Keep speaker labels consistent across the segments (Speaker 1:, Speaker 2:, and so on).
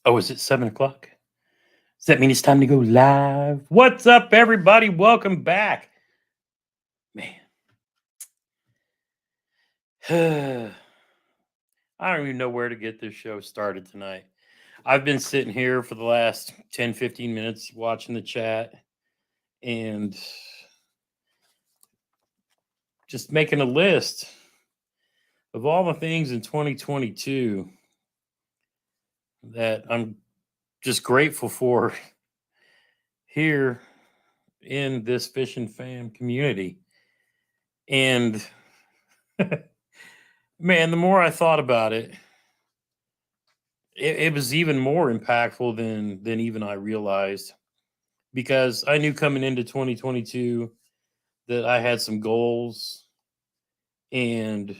Speaker 1: Oh, is it 7 o'clock? Does that mean it's time to go live? What's up, everybody? Welcome back. Man, I don't even know where to get this show started tonight. I've been sitting here for the last 10, 15 minutes watching the chat and just making a list of all the things in 2022 that I'm just grateful for here in this Fishin fam community. And man, the more I thought about it, it was even more impactful than even I realized because I knew coming into 2022 that I had some goals and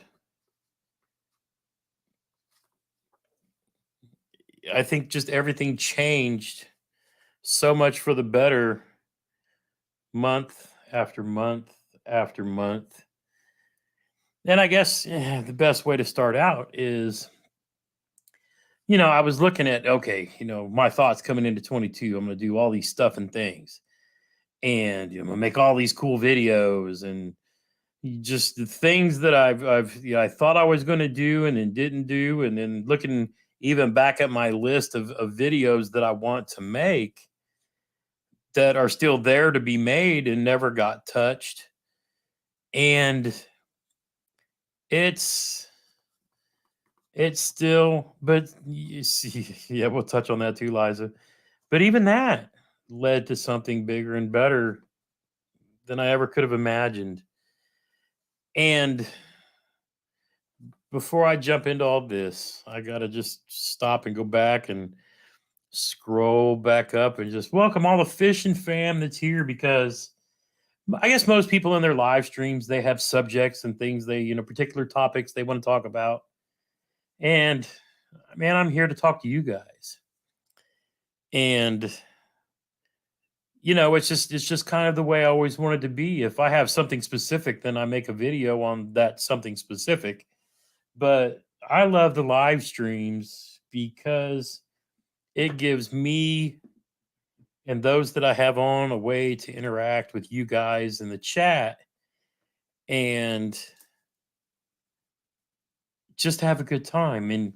Speaker 1: I think just everything changed so much for the better month after month after month. And I guess the best way to start out is, I was looking at, okay, my thoughts coming into 22. I'm going to do all these stuff and things. And I'm going to make all these cool videos and just the things that I thought I was going to do and then didn't do. And then looking even back at my list of videos that I want to make that are still there to be made and never got touched. And it's still, but you see, yeah, we'll touch on that too, Liza. But even that led to something bigger and better than I ever could have imagined. And before I jump into all this, I got to just stop and go back and scroll back up and just welcome all the Fishin fam that's here because I guess most people in their live streams, they have subjects and things particular topics they want to talk about. And man, I'm here to talk to you guys. And it's just kind of the way I always wanted to be. If I have something specific, then I make a video on that something specific. But I love the live streams because it gives me and those that I have on a way to interact with you guys in the chat and just have a good time. And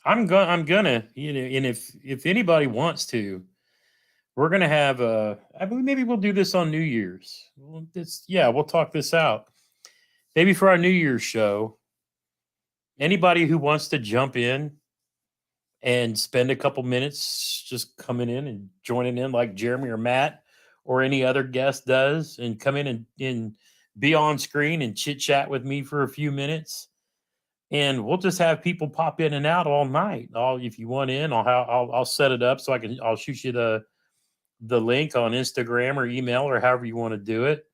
Speaker 1: I'm gonna, and if anybody wants to, we're gonna have I believe maybe we'll do this on New Year's. We'll talk this out. Maybe for our New Year's show, anybody who wants to jump in and spend a couple minutes just coming in and joining in like Jeremy or Matt or any other guest does and come in and be on screen and chit chat with me for a few minutes. And we'll just have people pop in and out all night. If you want in, I'll set it up so I'll shoot you the link on Instagram or email or however you want to do it.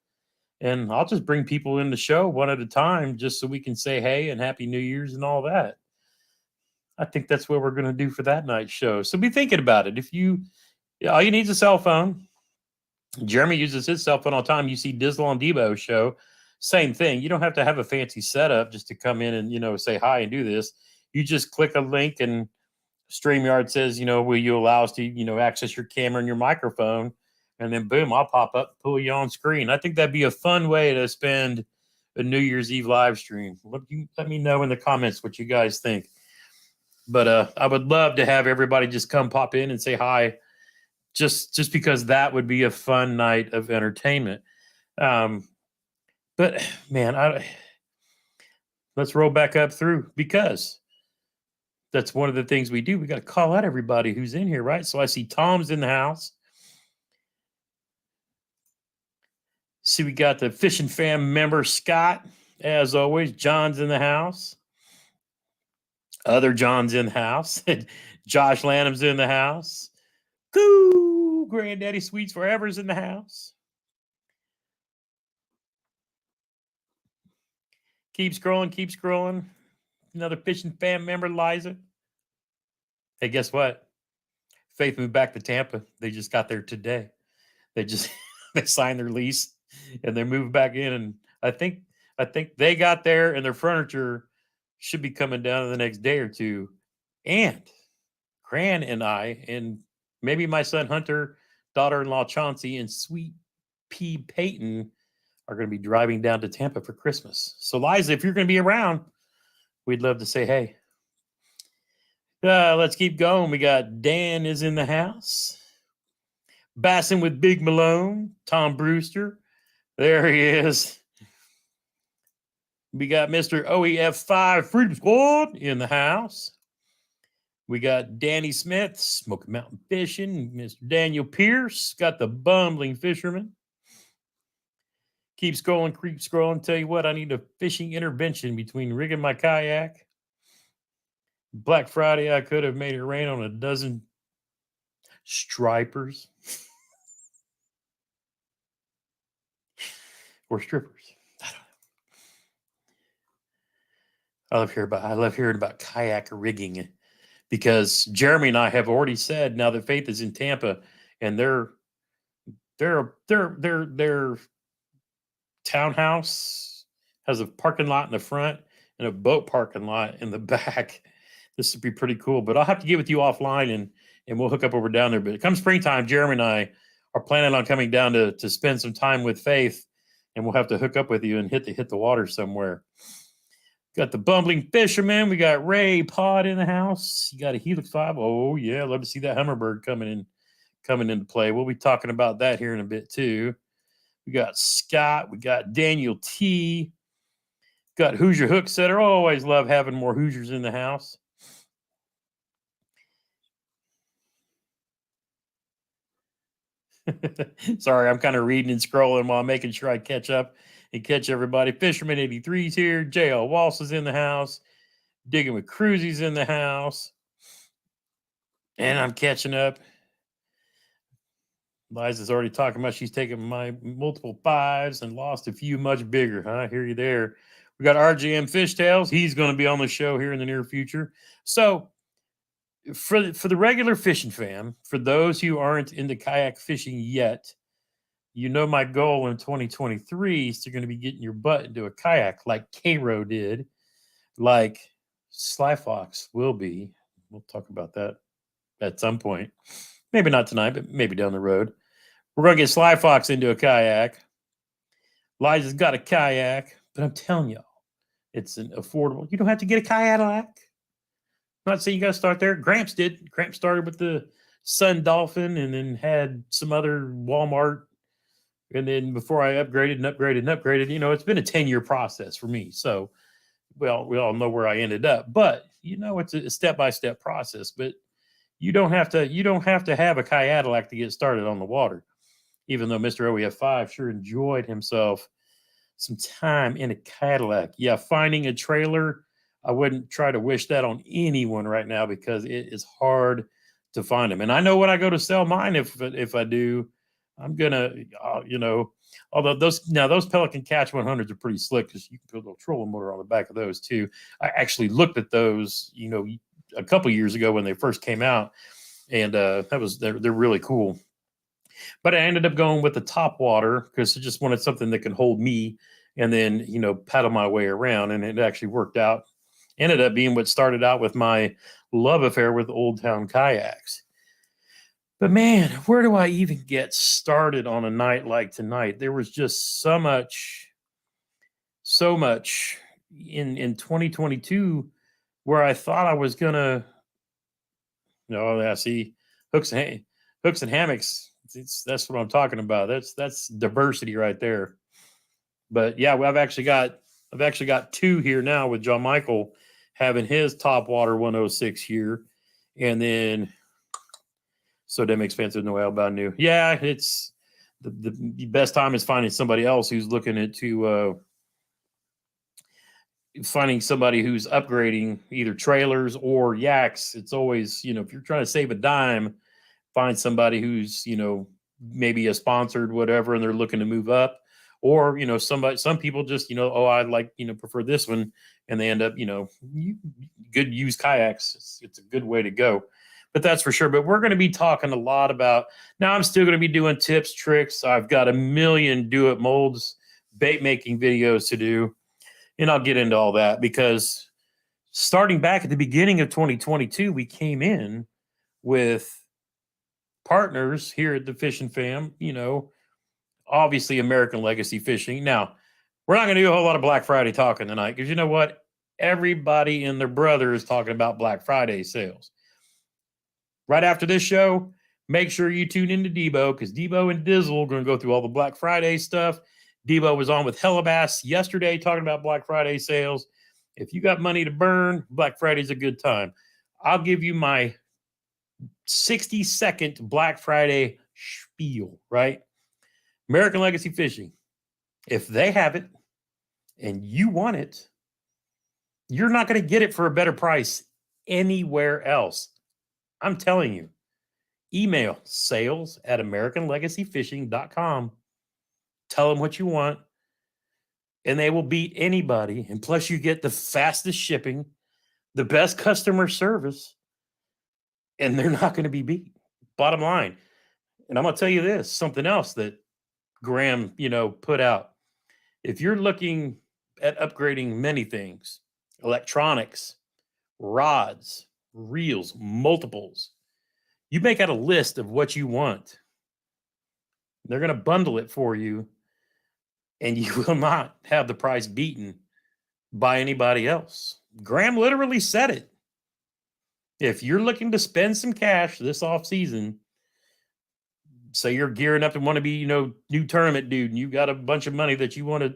Speaker 1: And I'll just bring people in the show one at a time just so we can say hey and happy New Year's and all that. I think that's what we're going to do for that night's show. So be thinking about it. All you need is a cell phone. Jeremy uses his cell phone all the time. You see Dizzle and Debo's show, same thing. You don't have to have a fancy setup just to come in and, say hi and do this. You just click a link and StreamYard says, will you allow us to, access your camera and your microphone? And then boom, I'll pop up, pull you on screen. I think that'd be a fun way to spend a New Year's Eve live stream. Let me know in the comments what you guys think. But I would love to have everybody just come pop in and say hi, just because that would be a fun night of entertainment. But man, let's roll back up through because that's one of the things we do. We got to call out everybody who's in here, right? So I see Tom's in the house. See, we got the Fishin fam member Scott, as always. John's in the house. Other John's in the house. Josh Lanham's in the house. Goo! Granddaddy Sweets Forever's in the house. Keep scrolling. Another Fishin fam member, Liza. Hey, guess what? Faith moved back to Tampa. They just got there today. They signed their lease and they moved back in. And I think they got there and their furniture should be coming down in the next day or two. And Gran and I, and maybe my son Hunter, daughter-in-law Chauncey, and sweet pea Peyton are going to be driving down to Tampa for Christmas. So, Liza, if you're going to be around, we'd love to say hey. Let's keep going. We got Dan is in the house. Bassing with Big Malone, Tom Brewster. There he is. We got Mr. OEF5 Freedom Squad in the house. We got Danny Smith, Smoky Mountain Fishing. Mr. Daniel Pierce, got the bumbling fisherman. Keep scrolling, creep scrolling. Tell you what, I need a fishing intervention between rigging my kayak. Black Friday, I could have made it rain on a dozen stripers or strippers. I love hearing about kayak rigging, because Jeremy and I have already said, now that Faith is in Tampa and their townhouse has a parking lot in the front and a boat parking lot in the back. This would be pretty cool, but I'll have to get with you offline and we'll hook up over down there. But come springtime, Jeremy and I are planning on coming down to spend some time with Faith, and we'll have to hook up with you and hit the water somewhere. Got the bumbling fisherman. We got Ray Pod in the house. You got a Helix 5. Oh yeah, love to see that Hummerbird coming into play. We'll be talking about that here in a bit too. We got Scott. We got Daniel T. Got Hoosier Hook Setter. Always love having more Hoosiers in the house. Sorry, I'm kind of reading and scrolling while I'm making sure I catch up and catch everybody. Fisherman 83's here. JL Walsh is in the house. Digging with Cruzy's in the house. And I'm catching up. Liza's already talking about she's taken my multiple 5s and lost a few much bigger. I hear you there. We got RJM Fishtails. He's going to be on the show here in the near future. So for the regular fishing fam, for those who aren't into kayak fishing yet, you know my goal in 2023 is to going to be getting your butt into a kayak like Cairo did, like Sly Fox will be. We'll talk about that at some point. Maybe not tonight, but maybe down the road. We're going to get Sly Fox into a kayak. Liza's got a kayak, but I'm telling y'all, it's an affordable. You don't have to get a kayak. I'm not saying you got to start there. Gramps did. Gramps started with the Sun Dolphin and then had some other Walmart. And then before I upgraded, it's been a 10-year process for me. So, well, we all know where I ended up. But, it's a step-by-step process. But you don't have to have a Cadillac to get started on the water. Even though Mr. OEF5 sure enjoyed himself some time in a Cadillac. Yeah, finding a trailer, I wouldn't try to wish that on anyone right now because it is hard to find them. And I know when I go to sell mine, if I do, I'm gonna, although those Pelican Catch 100s are pretty slick because you can put a little trolling motor on the back of those too. I actually looked at those, a couple years ago when they first came out, and they're really cool. But I ended up going with the top water because I just wanted something that can hold me and then, paddle my way around. And it actually worked out. Ended up being what started out with my love affair with Old Town kayaks. But man, where do I even get started on a night like tonight? There was just so much in 2022 where I thought I was gonna. I see hooks and hammocks. That's what I'm talking about. That's diversity right there. But yeah, I've actually got 2 here now with John Michael having his top water 106 here, and then so damn expensive, no outbound new. Yeah, it's the best time is finding somebody else who's looking into finding somebody who's upgrading either trailers or yaks. It's always, if you're trying to save a dime, find somebody who's, maybe a sponsored whatever, and they're looking to move up, or, some people just, I like, prefer this one, and they end up, good used kayaks. It's a good way to go. But that's for sure. But we're going to be talking a lot about, now I'm still going to be doing tips, tricks. I've got a million do-it molds, bait making videos to do. And I'll get into all that because starting back at the beginning of 2022, we came in with partners here at the Fishing Fam, obviously American Legacy Fishing. Now, we're not going to do a whole lot of Black Friday talking tonight because you know what? Everybody and their brother is talking about Black Friday sales. Right after this show, make sure you tune into Debo because Debo and Dizzle are going to go through all the Black Friday stuff. Debo was on with Hellabass yesterday talking about Black Friday sales. If you got money to burn, Black Friday's a good time. I'll give you my 60-second Black Friday spiel, right? American Legacy Fishing. If they have it and you want it, you're not going to get it for a better price anywhere else. I'm telling you. Email sales@AmericanLegacyFishing.com. Tell them what you want, and they will beat anybody. And plus, you get the fastest shipping, the best customer service, and they're not going to be beat. Bottom line. And I'm going to tell you this, something else that Graham, put out. If you're looking at upgrading many things, electronics, rods, reels, multiples, you make out a list of what you want. They're going to bundle it for you, and you will not have the price beaten by anybody else. Graham literally said it. If you're looking to spend some cash this off season, say you're gearing up and want to be, new tournament dude, and you got a bunch of money that you want to,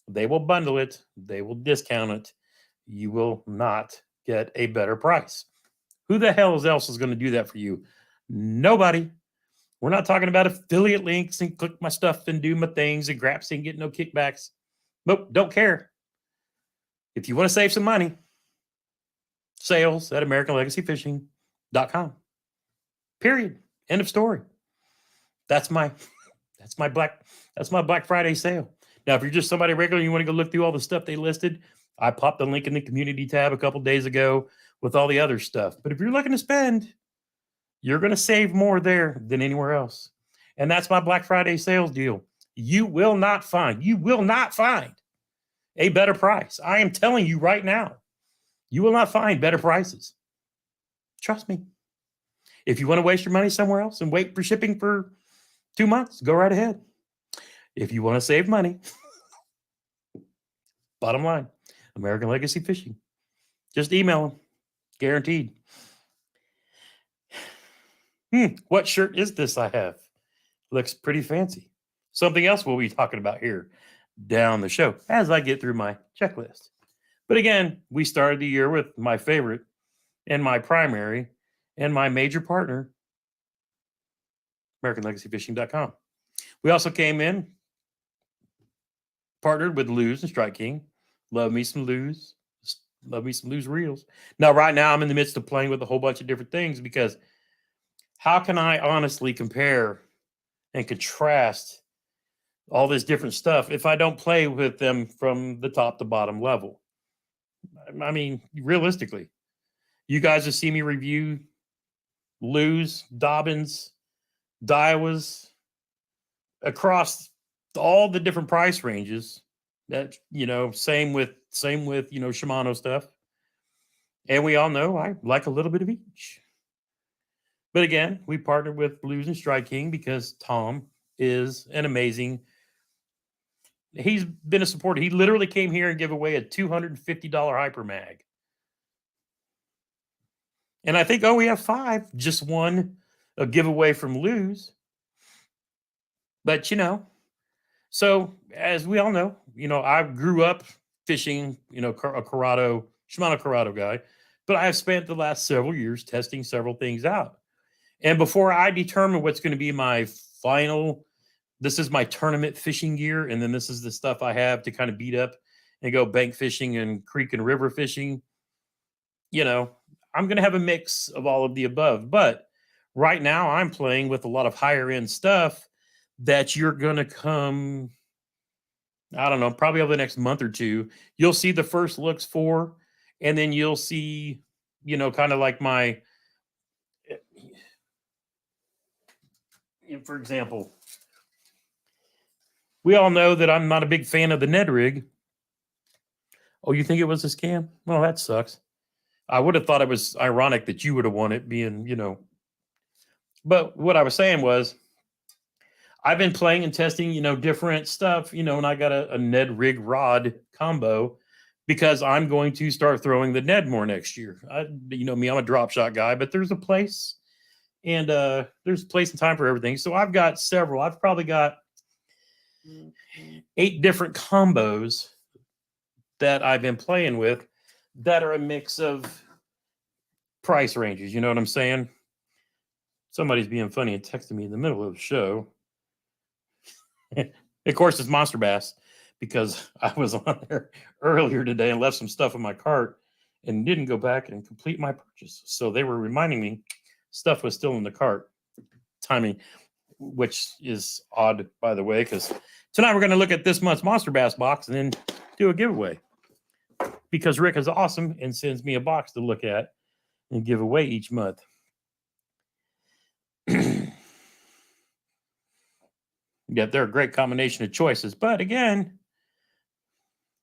Speaker 1: they will bundle it. They will discount it. You will not get a better price. Who the hell else is going to do that for you? Nobody. We're not talking about affiliate links and click my stuff and do my things and GRAPS and get no kickbacks. Nope, don't care. If you want to save some money, sales@AmericanLegacyFishing.com. Period. End of story. That's my Black Friday sale. Now, if you're just somebody regular and you want to go look through all the stuff they listed, I popped the link in the community tab a couple days ago with all the other stuff. But if you're looking to spend, you're going to save more there than anywhere else. And that's my Black Friday sales deal. You will not find a better price. I am telling you right now, you will not find better prices. Trust me. If you want to waste your money somewhere else and wait for shipping for 2 months, go right ahead. If you want to save money, bottom line, American Legacy Fishing. Just email them. Guaranteed. What shirt is this I have? Looks pretty fancy. Something else we'll be talking about here down the show as I get through my checklist. But again, we started the year with my favorite and my primary and my major partner, AmericanLegacyFishing.com. We also came in, partnered with Lose and Strike King. Love me some Lose. Love me some Lose reels. Now, right now, I'm in the midst of playing with a whole bunch of different things because how can I honestly compare and contrast all this different stuff if I don't play with them from the top to bottom level? I mean, realistically, you guys have seen me review Lose, Dobbins, Daiwas across all the different price ranges. That, same with Shimano stuff. And we all know I like a little bit of each. But again, we partnered with Blues and Strike King because Tom is an amazing. He's been a supporter. He literally came here and gave away a $250 Hyper Mag. And I think OEF5 just won a giveaway from Lose. But, so as we all know, I grew up fishing, a Shimano Corrado guy, but I have spent the last several years testing several things out. And before I determine what's going to be my final, this is my tournament fishing gear, and then this is the stuff I have to kind of beat up and go bank fishing and creek and river fishing. I'm going to have a mix of all of the above. But right now I'm playing with a lot of higher end stuff that you're going to come, I don't know, probably over the next month or two, you'll see the first looks for, and then you'll see, kind of like my, for example, we all know that I'm not a big fan of the Ned rig. Oh, you think it was a scam? Well, that sucks. I would have thought it was ironic that you would have won it, being, But what I was saying was, I've been playing and testing, different stuff, and I got a Ned rig rod combo because I'm going to start throwing the Ned more next year. You know me, I'm a drop shot guy, but there's a place and there's a place and time for everything. So I've got several. I've probably got 8 different combos that I've been playing with that are a mix of price ranges. You know what I'm saying? Somebody's being funny and texting me in the middle of the show. Of course, it's Monster Bass, because I was on there earlier today and left some stuff in my cart and didn't go back and complete my purchase. So they were reminding me stuff was still in the cart. Timing, which is odd, by the way, because tonight we're going to look at this month's Monster Bass box and then do a giveaway. Because Rick is awesome and sends me a box to look at and give away each month. Yeah, they're a great combination of choices. But again,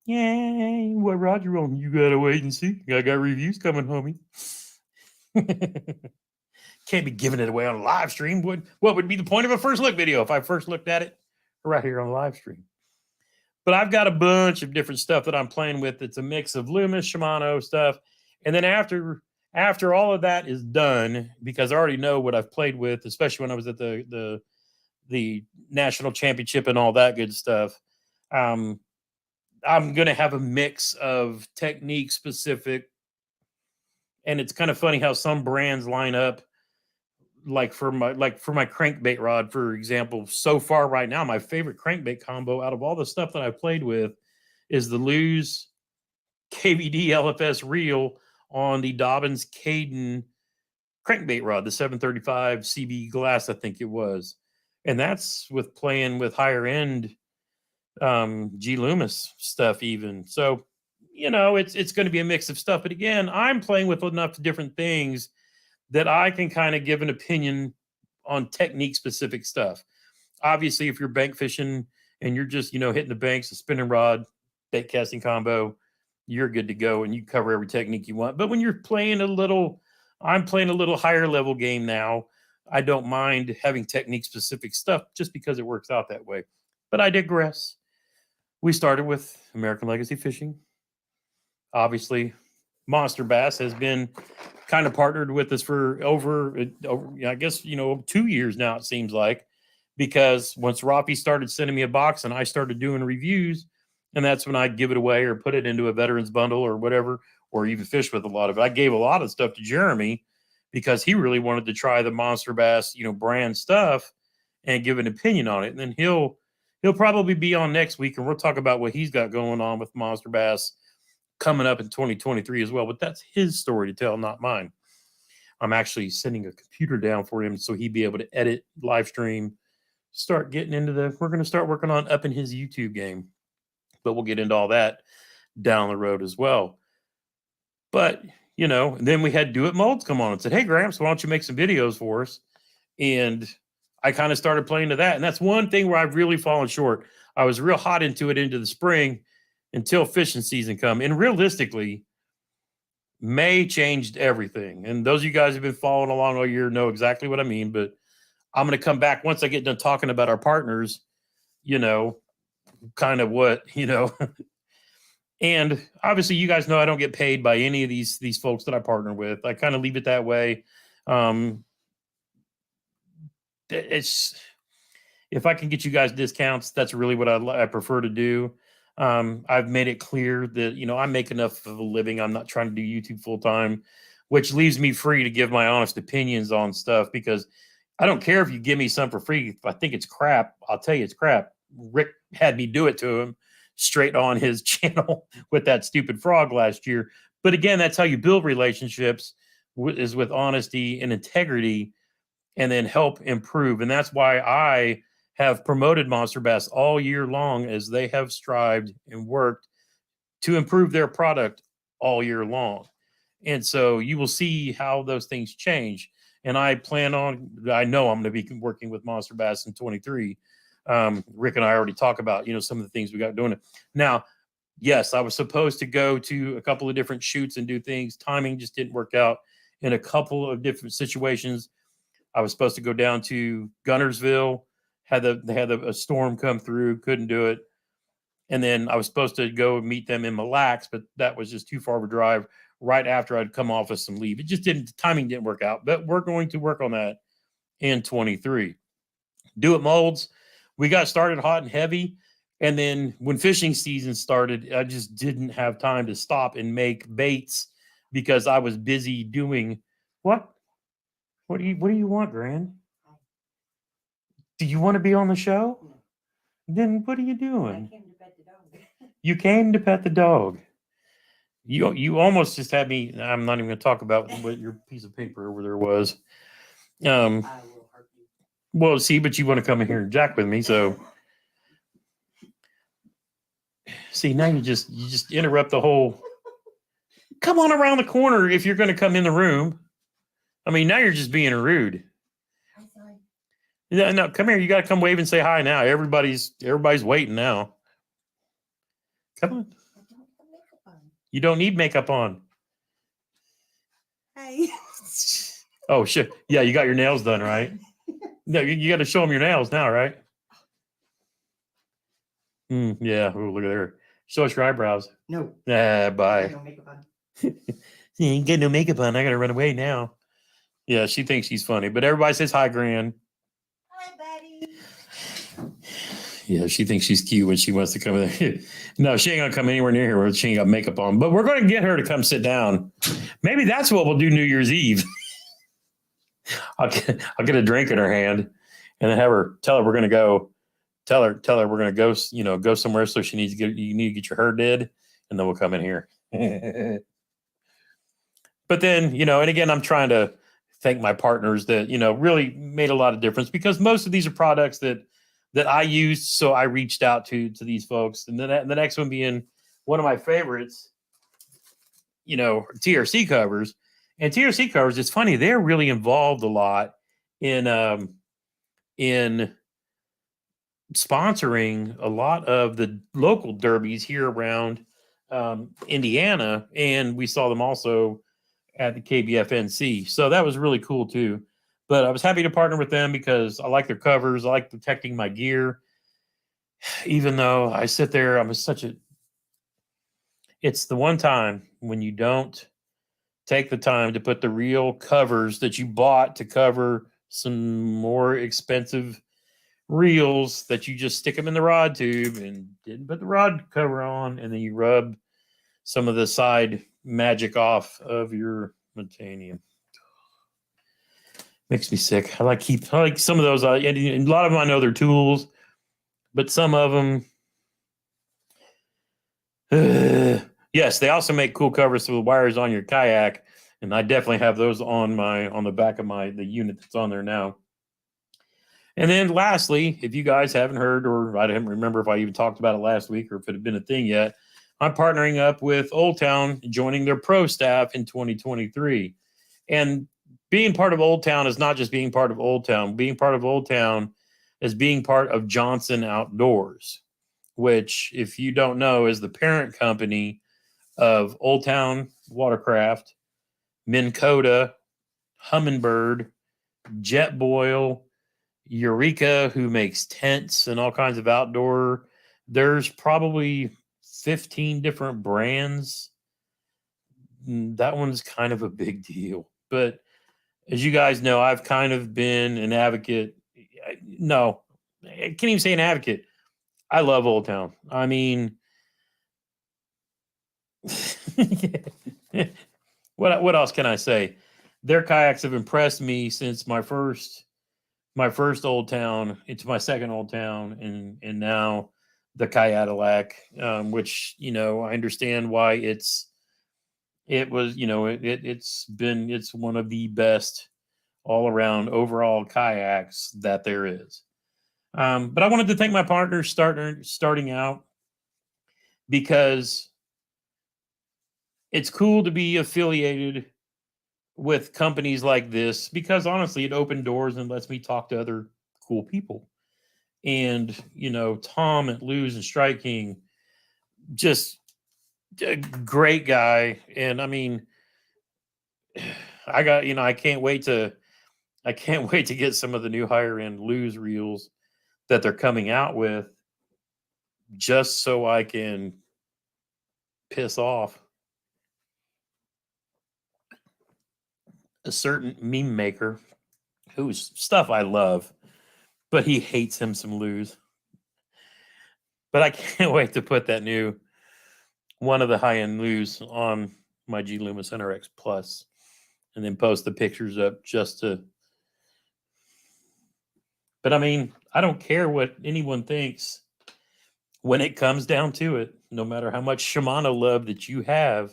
Speaker 1: yay, what Roger on? You gotta wait and see. I got reviews coming, homie. Can't be giving it away on a live stream. What would be the point of a first look video if I first looked at it right here on the live stream? But I've got a bunch of different stuff that I'm playing with. It's a mix of Loomis, Shimano stuff. And then after all of that is done, because I already know what I've played with, especially when I was at the national championship and all that good stuff, I'm going to have a mix of technique specific. And it's kind of funny how some brands line up, like for my crankbait rod, for example. So far right now, my favorite crankbait combo out of all the stuff that I've played with is the Lew's KVD LFS reel on the Dobbins Caden crankbait rod, the 735 CB glass, I think it was. And that's with playing with higher end G Loomis stuff even. So, it's going to be a mix of stuff. But again, I'm playing with enough different things that I can kind of give an opinion on technique specific stuff. Obviously, if you're bank fishing and you're just, hitting the banks, a spinning rod, bait casting combo, you're good to go and you cover every technique you want. But when you're playing I'm playing a little higher level game now. I don't mind having technique specific stuff just because it works out that way. But I digress. We started with American Legacy Fishing. Obviously, Monster Bass has been kind of partnered with us for over I guess, 2 years now, it seems like, because once Rafi started sending me a box and I started doing reviews, and that's when I'd give it away or put it into a veterans bundle or whatever, or even fish with a lot of it. I gave a lot of stuff to Jeremy because he really wanted to try the Monster Bass, brand stuff and give an opinion on it. And then he'll probably be on next week and we'll talk about what he's got going on with Monster Bass coming up in 2023 as well. But that's his story to tell, not mine. I'm actually sending a computer down for him so he'd be able to edit, live stream, start getting into we're going to start working on upping his YouTube game. But we'll get into all that down the road as well. But, then we had Do It Molds come on and said, hey, Gramps, why don't you make some videos for us? And I kind of started playing to that. And that's one thing where I've really fallen short. I was real hot into it into the spring until fishing season come. And realistically, May changed everything. And those of you guys who have been following along all year know exactly what I mean. But I'm going to come back once I get done talking about our partners, kind of what, And obviously, you guys know I don't get paid by any of these folks that I partner with. I kind of leave it that way. It's if I can get you guys discounts, that's really what I prefer to do. I've made it clear that I make enough of a living. I'm not trying to do YouTube full time, which leaves me free to give my honest opinions on stuff, because I don't care if you give me some for free. If I think it's crap, I'll tell you it's crap. Rick had me do it to him straight on his channel with that stupid frog last year. But again, that's how you build relationships, is with honesty and integrity, and then help improve. And that's why I have promoted Monster Bass all year long, as they have strived and worked to improve their product all year long. And so you will see how those things change. And I know I'm going to be working with Monster Bass in 23. Rick and I already talk about, some of the things we got doing it. Now, yes, I was supposed to go to a couple of different shoots and do things. Timing just didn't work out in a couple of different situations. I was supposed to go down to Gunnersville, they had a storm come through, couldn't do it. And then I was supposed to go meet them in Mille Lacs, but that was just too far of a drive right after I'd come off of some leave. It just didn't, the timing didn't work out, but we're going to work on that in 23. Do it molds. We got started hot and heavy. And then when fishing season started, I just didn't have time to stop and make baits because I was busy doing what? What do you want, Gran? Do you want to be on the show? Then what are you doing? I came to pet the dog. You came to pet the dog. You almost just had me. I'm not even going to talk about what your piece of paper over there was. I will hurt you. Well, see, but you want to come in here and jack with me, so see now you just interrupt the whole. Come on around the corner if you're going to come in the room. I mean, now you're just being rude. I'm sorry. No, come here. You got to come wave and say hi now. Everybody's waiting now. Come on. You don't need makeup on.
Speaker 2: Hey.
Speaker 1: Oh, shit. Yeah, you got your nails done, right? No, you got to show them your nails now, right? Yeah. Oh, look at her. Show us your eyebrows.
Speaker 2: No.
Speaker 1: Bye.
Speaker 2: No makeup on.
Speaker 1: You ain't got no makeup on. I got to run away now. Yeah, she thinks she's funny. But everybody says hi, Gran.
Speaker 2: Hi, buddy.
Speaker 1: Yeah, she thinks she's cute when she wants to come in. No, she ain't going to come anywhere near here. She ain't got makeup on. But we're going to get her to come sit down. Maybe that's what we'll do New Year's Eve. I'll get a drink in her hand and then have her tell her we're going to go. Tell her we're going to go, go somewhere. So you need to get your hair did. And then we'll come in here. But then, and again, I'm trying to thank my partners that, really made a lot of difference because most of these are products that I used. So I reached out to these folks. And then the next one being one of my favorites, TRC covers. And TRC covers, it's funny, they're really involved a lot in sponsoring a lot of the local derbies here around Indiana. And we saw them also at the KBFNC. So that was really cool too. But I was happy to partner with them because I like their covers. I like protecting my gear. Even though I sit there, it's the one time when you don't take the time to put the real covers that you bought to cover some more expensive reels that you just stick them in the rod tube and didn't put the rod cover on. And then you rub some of the side magic off of your titanium. Makes me sick. I like some of those. And a lot of them I know they're tools, but some of them. Yes, they also make cool covers for the wires on your kayak, and I definitely have those on the back of the unit that's on there now. And then lastly, if you guys haven't heard, or I don't remember if I even talked about it last week or if it had been a thing yet, I'm partnering up with Old Town, joining their pro staff in 2023. And being part of Old Town is not just being part of Old Town. Being part of Old Town is being part of Johnson Outdoors, which, if you don't know, is the parent company of Old Town Watercraft, Minn Kota, Humminbird, Jetboil, Eureka, who makes tents and all kinds of outdoor. There's probably 15 different brands. That one's kind of a big deal. But as you guys know, I've kind of been an advocate. No, I can't even say an advocate. I love Old Town. I mean, what else can I say? Their kayaks have impressed me since my first Old Town into my second Old Town, and now the Kayadelac, which I understand why it's one of the best all around overall kayaks that there is. But I wanted to thank my partners starting out because it's cool to be affiliated with companies like this because honestly, it opened doors and lets me talk to other cool people. And, Tom at Lou's and Strike King, just a great guy. And I mean, I can't wait to get some of the new higher end lose reels that they're coming out with, just so I can piss off a certain meme maker whose stuff I love, but he hates him some lose. But I can't wait to put that new one of the high end lose on my G Loomis NRX Plus, and then post the pictures up just to. But I mean, I don't care what anyone thinks when it comes down to it. No matter how much Shimano love that you have,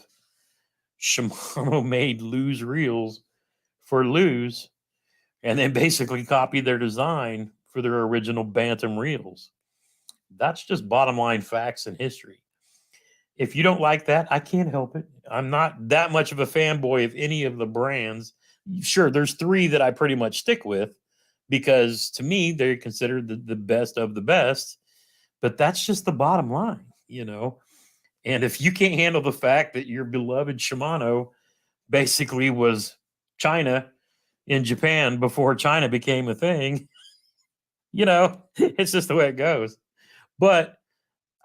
Speaker 1: Shimano made lose reels for lose, and then basically copied their design for their original Bantam reels. That's just bottom line facts and history. If you don't like that, I can't help it. I'm not that much of a fanboy of any of the brands. Sure, there's three that I pretty much stick with because to me, they're considered the best of the best. But that's just the bottom line. And if you can't handle the fact that your beloved Shimano basically was China in Japan before China became a thing, it's just the way it goes. But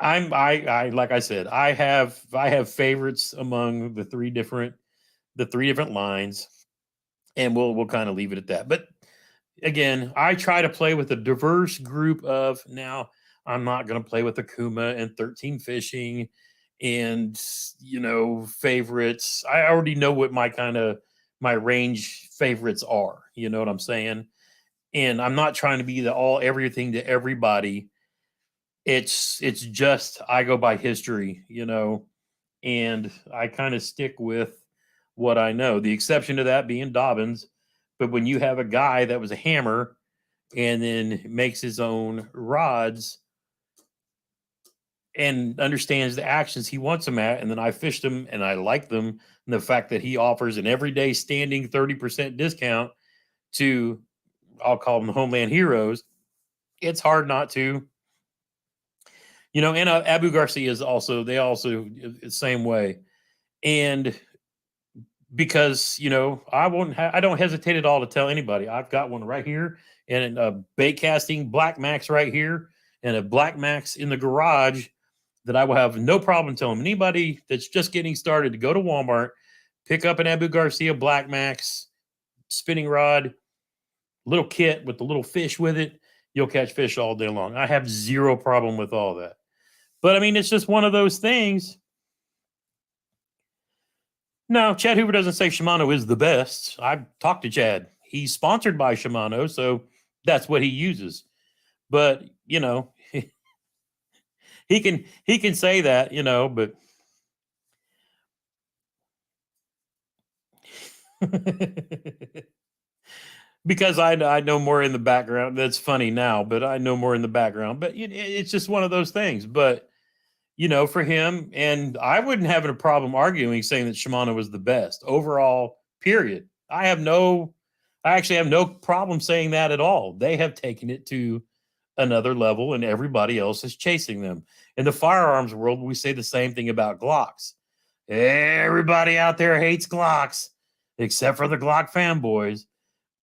Speaker 1: I like I said, I have favorites among the three different lines, and we'll kind of leave it at that. But again, I try to play with a diverse group of. Now I'm not going to play with Akuma and 13 Fishing and favorites. I already know what my range favorites are. You know what I'm saying? And I'm not trying to be the all everything to everybody. It's just I go by history, and I kind of stick with what I know. The exception to that being Dobbins. But when you have a guy that was a hammer and then makes his own rods and understands the actions he wants them at, and then I fished them and I like them, and the fact that he offers an everyday standing 30% discount to, I'll call them the Homeland Heroes, it's hard not to. And Abu Garcia is also, they also the same way. And because, I don't hesitate at all to tell anybody, I've got one right here and a bait casting Black Max right here and a Black Max in the garage that I will have no problem telling anybody that's just getting started to go to Walmart, pick up an Abu Garcia Black Max spinning rod, little kit with the little fish with it. You'll catch fish all day long. I have zero problem with all that. But I mean, it's just one of those things. No, Chad Hoover doesn't say Shimano is the best. I've talked to Chad. He's sponsored by Shimano, so that's what he uses. But, he can say that, but because I know more in the background. That's funny now, but I know more in the background. But it's just one of those things. But for him, and I wouldn't have a problem arguing saying that Shimano was the best overall, period. I actually have no problem saying that at all. They have taken it to another level and everybody else is chasing them. In the firearms world, we say the same thing about Glocks. Everybody out there hates Glocks, except for the Glock fanboys.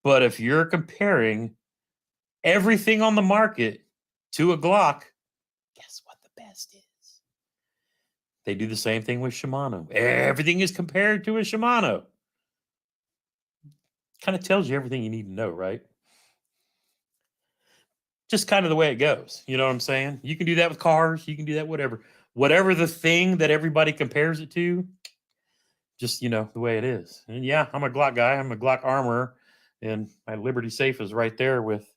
Speaker 1: But if you're comparing everything on the market to a Glock, guess what the best is? They do the same thing with Shimano. Everything is compared to a Shimano. Kind of tells you everything you need to know, right? Just kind of the way it goes. You know what I'm saying? You can do that with cars. You can do that, whatever. Whatever the thing that everybody compares it to, just, the way it is. And yeah, I'm a Glock guy. I'm a Glock armorer. And my Liberty Safe is right there with,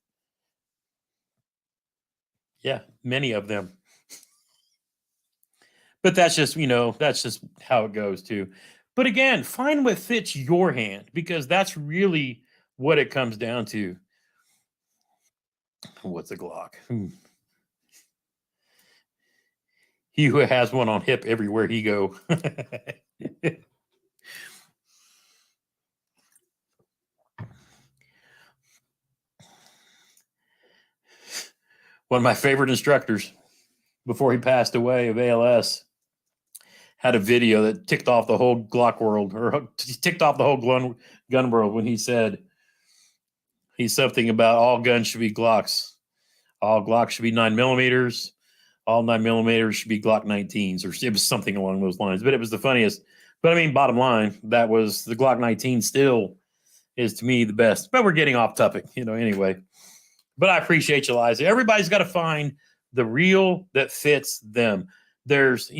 Speaker 1: many of them. But that's just how it goes too. But again, find what fits your hand because that's really what it comes down to. What's a Glock? He who has one on hip everywhere he go. One of my favorite instructors before he passed away of ALS had a video that ticked off the whole Glock world, or ticked off the whole gun world when he said something about all guns should be Glocks. All Glocks should be 9mm. All 9mm should be Glock 19s, or it was something along those lines. But it was the funniest. But I mean, bottom line, that was the Glock 19 still is to me the best. But we're getting off topic, anyway. But I appreciate you, Liza. Everybody's got to find the reel that fits them. There's,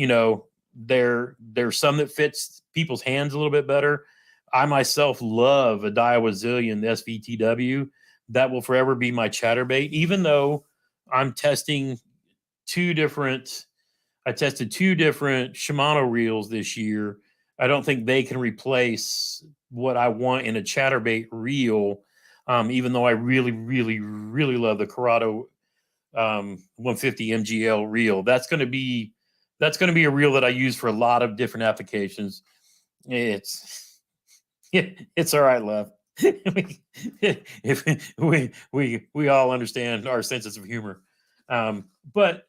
Speaker 1: there's some that fits people's hands a little bit better. I myself love a Daiwa Zillion SVTW. That will forever be my chatterbait, even though I'm testing I tested two different Shimano reels this year. I don't think they can replace what I want in a chatterbait reel. Even though I really, really, really love the Corrado 150 MGL reel. That's going to be a reel that I use for a lot of different applications. It's all right, love. If we all understand our senses of humor, but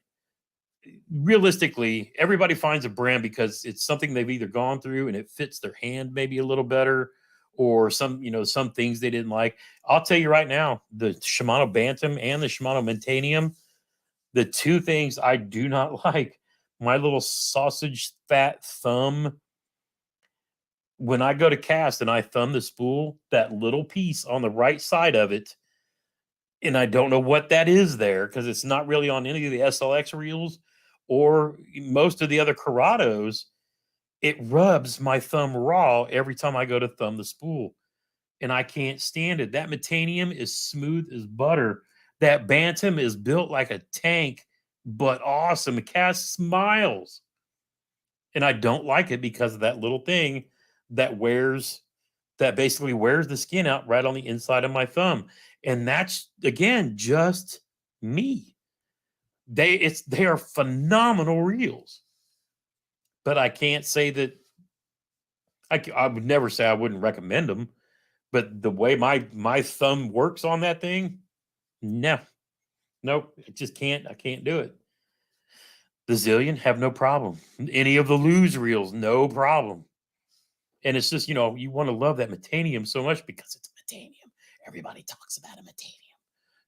Speaker 1: realistically, everybody finds a brand because it's something they've either gone through and it fits their hand maybe a little better, or some things they didn't like. I'll tell you right now, the Shimano Bantam and the Shimano Mentanium, the two things I do not like, my little sausage fat thumb, when I go to cast and I thumb the spool, that little piece on the right side of it, and I don't know what that is there because it's not really on any of the SLX reels or most of the other Corrados. It rubs my thumb raw every time I go to thumb the spool, and I can't stand it. That Metanium is smooth as butter. That Bantam is built like a tank, but awesome. It casts smiles. And I don't like it because of that little thing that basically wears the skin out right on the inside of my thumb. And that's, again, just me. They are phenomenal reels. But I can't say that I would never say I wouldn't recommend them. But the way my thumb works on that thing, no. Nope. I just can't. I can't do it. The Zillion, have no problem. Any of the Lose reels, no problem. And it's just, you want to love that Metanium so much because it's a Metanium. Everybody talks about a Metanium.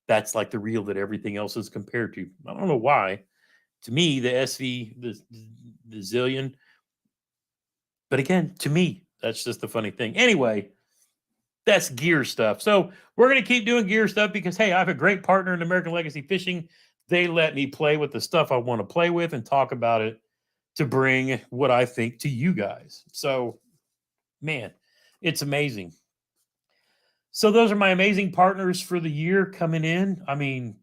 Speaker 1: That's like the reel that everything else is compared to. I don't know why. To me, the SV, the Zillion. But again, to me, that's just the funny thing. Anyway, that's gear stuff. So we're going to keep doing gear stuff because, hey, I have a great partner in American Legacy Fishing. They let me play with the stuff I want to play with and talk about it to bring what I think to you guys. So, man, it's amazing. So those are my amazing partners for the year coming in. I mean,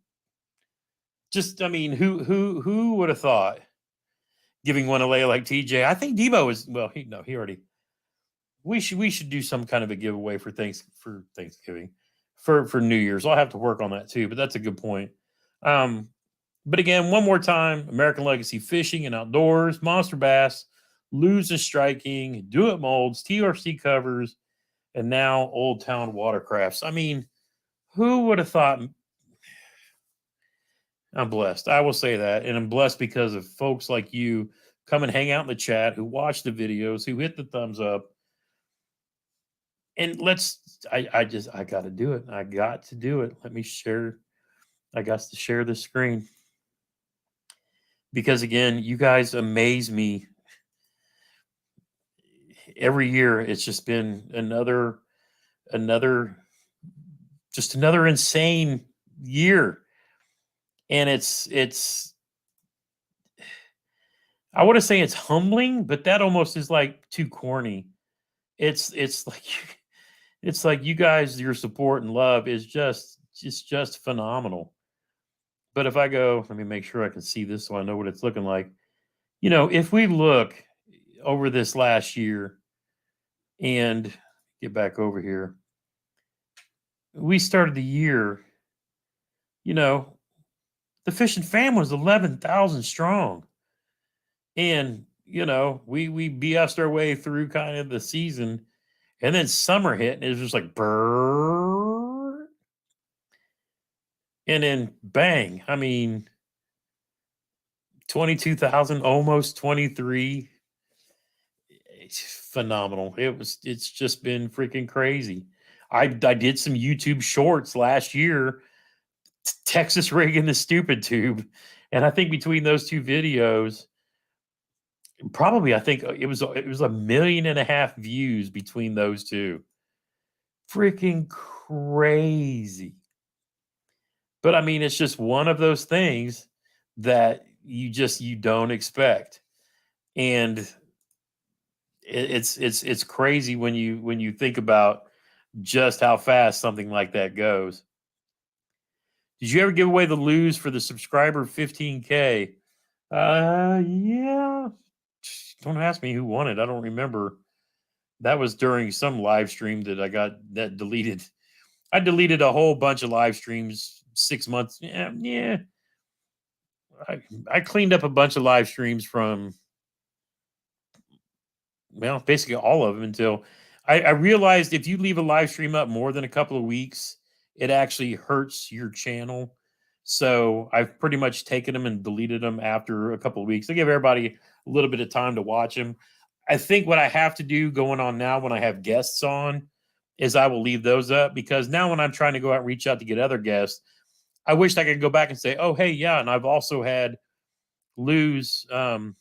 Speaker 1: who would have thought giving one away like TJ? I think Debo is, well, he already. We should do some kind of a giveaway for Thanksgiving, for New Year's. I'll have to work on that too, but that's a good point. But again, one more time, American Legacy Fishing and Outdoors, Monster Bass, Lose and Striking, Do It Molds, TRC Covers, and now Old Town Watercrafts. I mean, who would have thought? I'm blessed. I will say that. And I'm blessed because of folks like you come and hang out in the chat, who watch the videos, who hit the thumbs up. And I got to do it. I got to do it. Let me share. I got to share the screen. Because again, you guys amaze me every year. It's just been another insane year. And it's I want to say it's humbling, but that almost is like too corny. It's like you guys, your support and love is just phenomenal. But if I go, let me make sure I can see this so I know what it's looking like. If we look over this last year and get back over here, we started the year, the Fishin' fam was 11,000 strong. And, we BS'd our way through kind of the season, and then summer hit and it was just like brrr. And then bang, I mean, 22,000, almost 23. It's phenomenal. It's just been freaking crazy. I did some YouTube shorts last year, Texas rigging the stupid tube, and I think between those two videos, probably I think it was 1.5 million views between those two. Freaking crazy. But I mean, it's just one of those things that you don't expect. And it's crazy when you think about just how fast something like that goes. Did you ever give away the lose for the subscriber 15K? Yeah. Don't ask me who won it. I don't remember. That was during some live stream that I got that deleted. I deleted a whole bunch of live streams 6 months. Yeah. I cleaned up a bunch of live streams from, well, basically all of them until I realized if you leave a live stream up more than a couple of weeks, it actually hurts your channel. So I've pretty much taken them and deleted them after a couple of weeks. I give everybody a little bit of time to watch them. I think what I have to do going on now when I have guests on is I will leave those up, because now when I'm trying to go out and reach out to get other guests, I wish I could go back and say, oh, hey, yeah. And I've also had lose, brand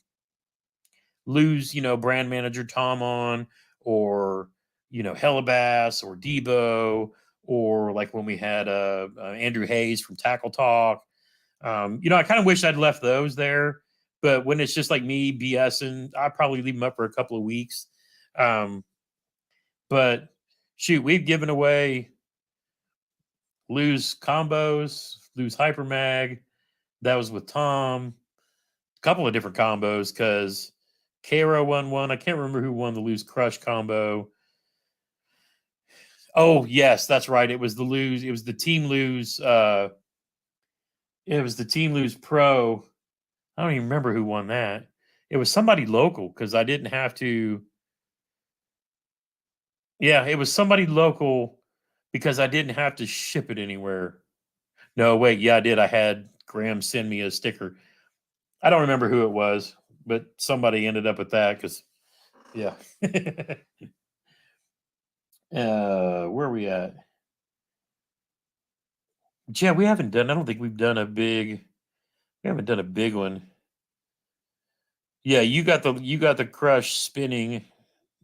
Speaker 1: manager Tom on, or, Hellabass or Debo, or like when we had Andrew Hayes from Tackle Talk. I kind of wish I'd left those there, but when it's just like me BSing, I probably leave them up for a couple of weeks. But shoot, we've given away lose combos, lose hyper mag. That was with Tom. A couple of different combos, because Kara won one. I can't remember who won the lose crush combo. Oh, yes, that's right. It was the lose. It was the team lose. It was the team lose pro. I don't even remember who won that. It was somebody local, because I didn't have to. Yeah, it was somebody local because I didn't have to ship it anywhere. No, wait. Yeah, I did. I had Graham send me a sticker. I don't remember who it was, but somebody ended up with that because, yeah. Where are we at? Yeah, we haven't done. I don't think we've done a big. We haven't done a big one. Yeah, you got the crush spinning. Did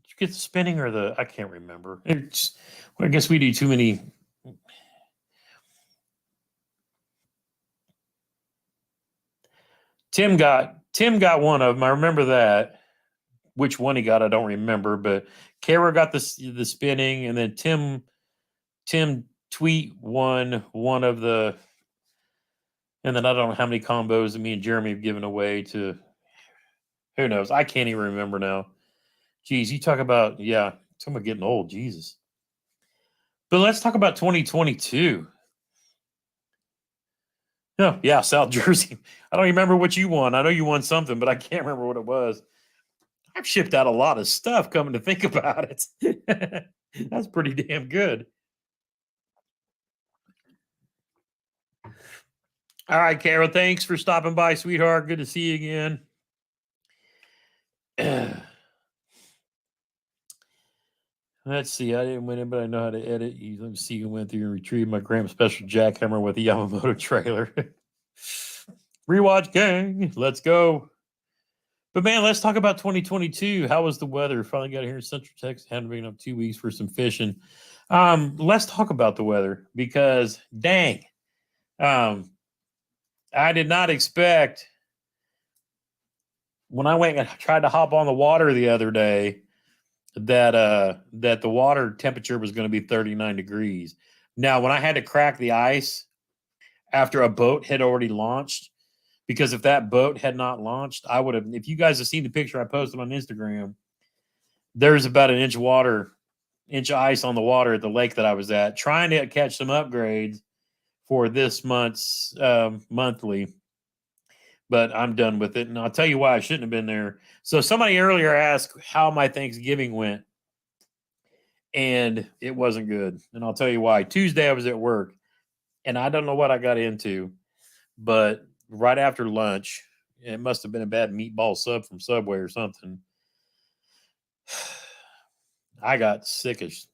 Speaker 1: you get the spinning or the? I can't remember. I guess we do too many. Tim got one of them. I remember that. Which one he got, I don't remember. But Kara got the spinning, and then Tim Tweet won one of the. And then I don't know how many combos that me and Jeremy have given away to. Who knows? I can't even remember now. Geez, you talk about, yeah, someone getting old. Jesus. But let's talk about 2022. Oh, yeah, South Jersey. I don't remember what you won. I know you won something, but I can't remember what it was. I've shipped out a lot of stuff, coming to think about it. That's pretty damn good. All right, Carol, thanks for stopping by, sweetheart. Good to see you again. Let's see. I didn't win it, but I know how to edit. Let me see. Who went through and retrieved my Gramps special jackhammer with the Yamamoto trailer. Rewatch gang. Let's go. But man, let's talk about 2022. How was the weather? Finally got here in Central Texas. Hadn't been up 2 weeks for some fishing. Let's talk about the weather, because dang, I did not expect, when I went and tried to hop on the water the other day, that the water temperature was going to be 39 degrees. Now, when I had to crack the ice after a boat had already launched, because if that boat had not launched, I would have, if you guys have seen the picture I posted on Instagram, there's about an inch of ice on the water at the lake that I was at, trying to catch some upgrades for this month's monthly. But I'm done with it. And I'll tell you why I shouldn't have been there. So somebody earlier asked how my Thanksgiving went, and it wasn't good. And I'll tell you why. Tuesday I was at work, and I don't know what I got into, but right after lunch, it must have been a bad meatball sub from Subway or something. I got sick as.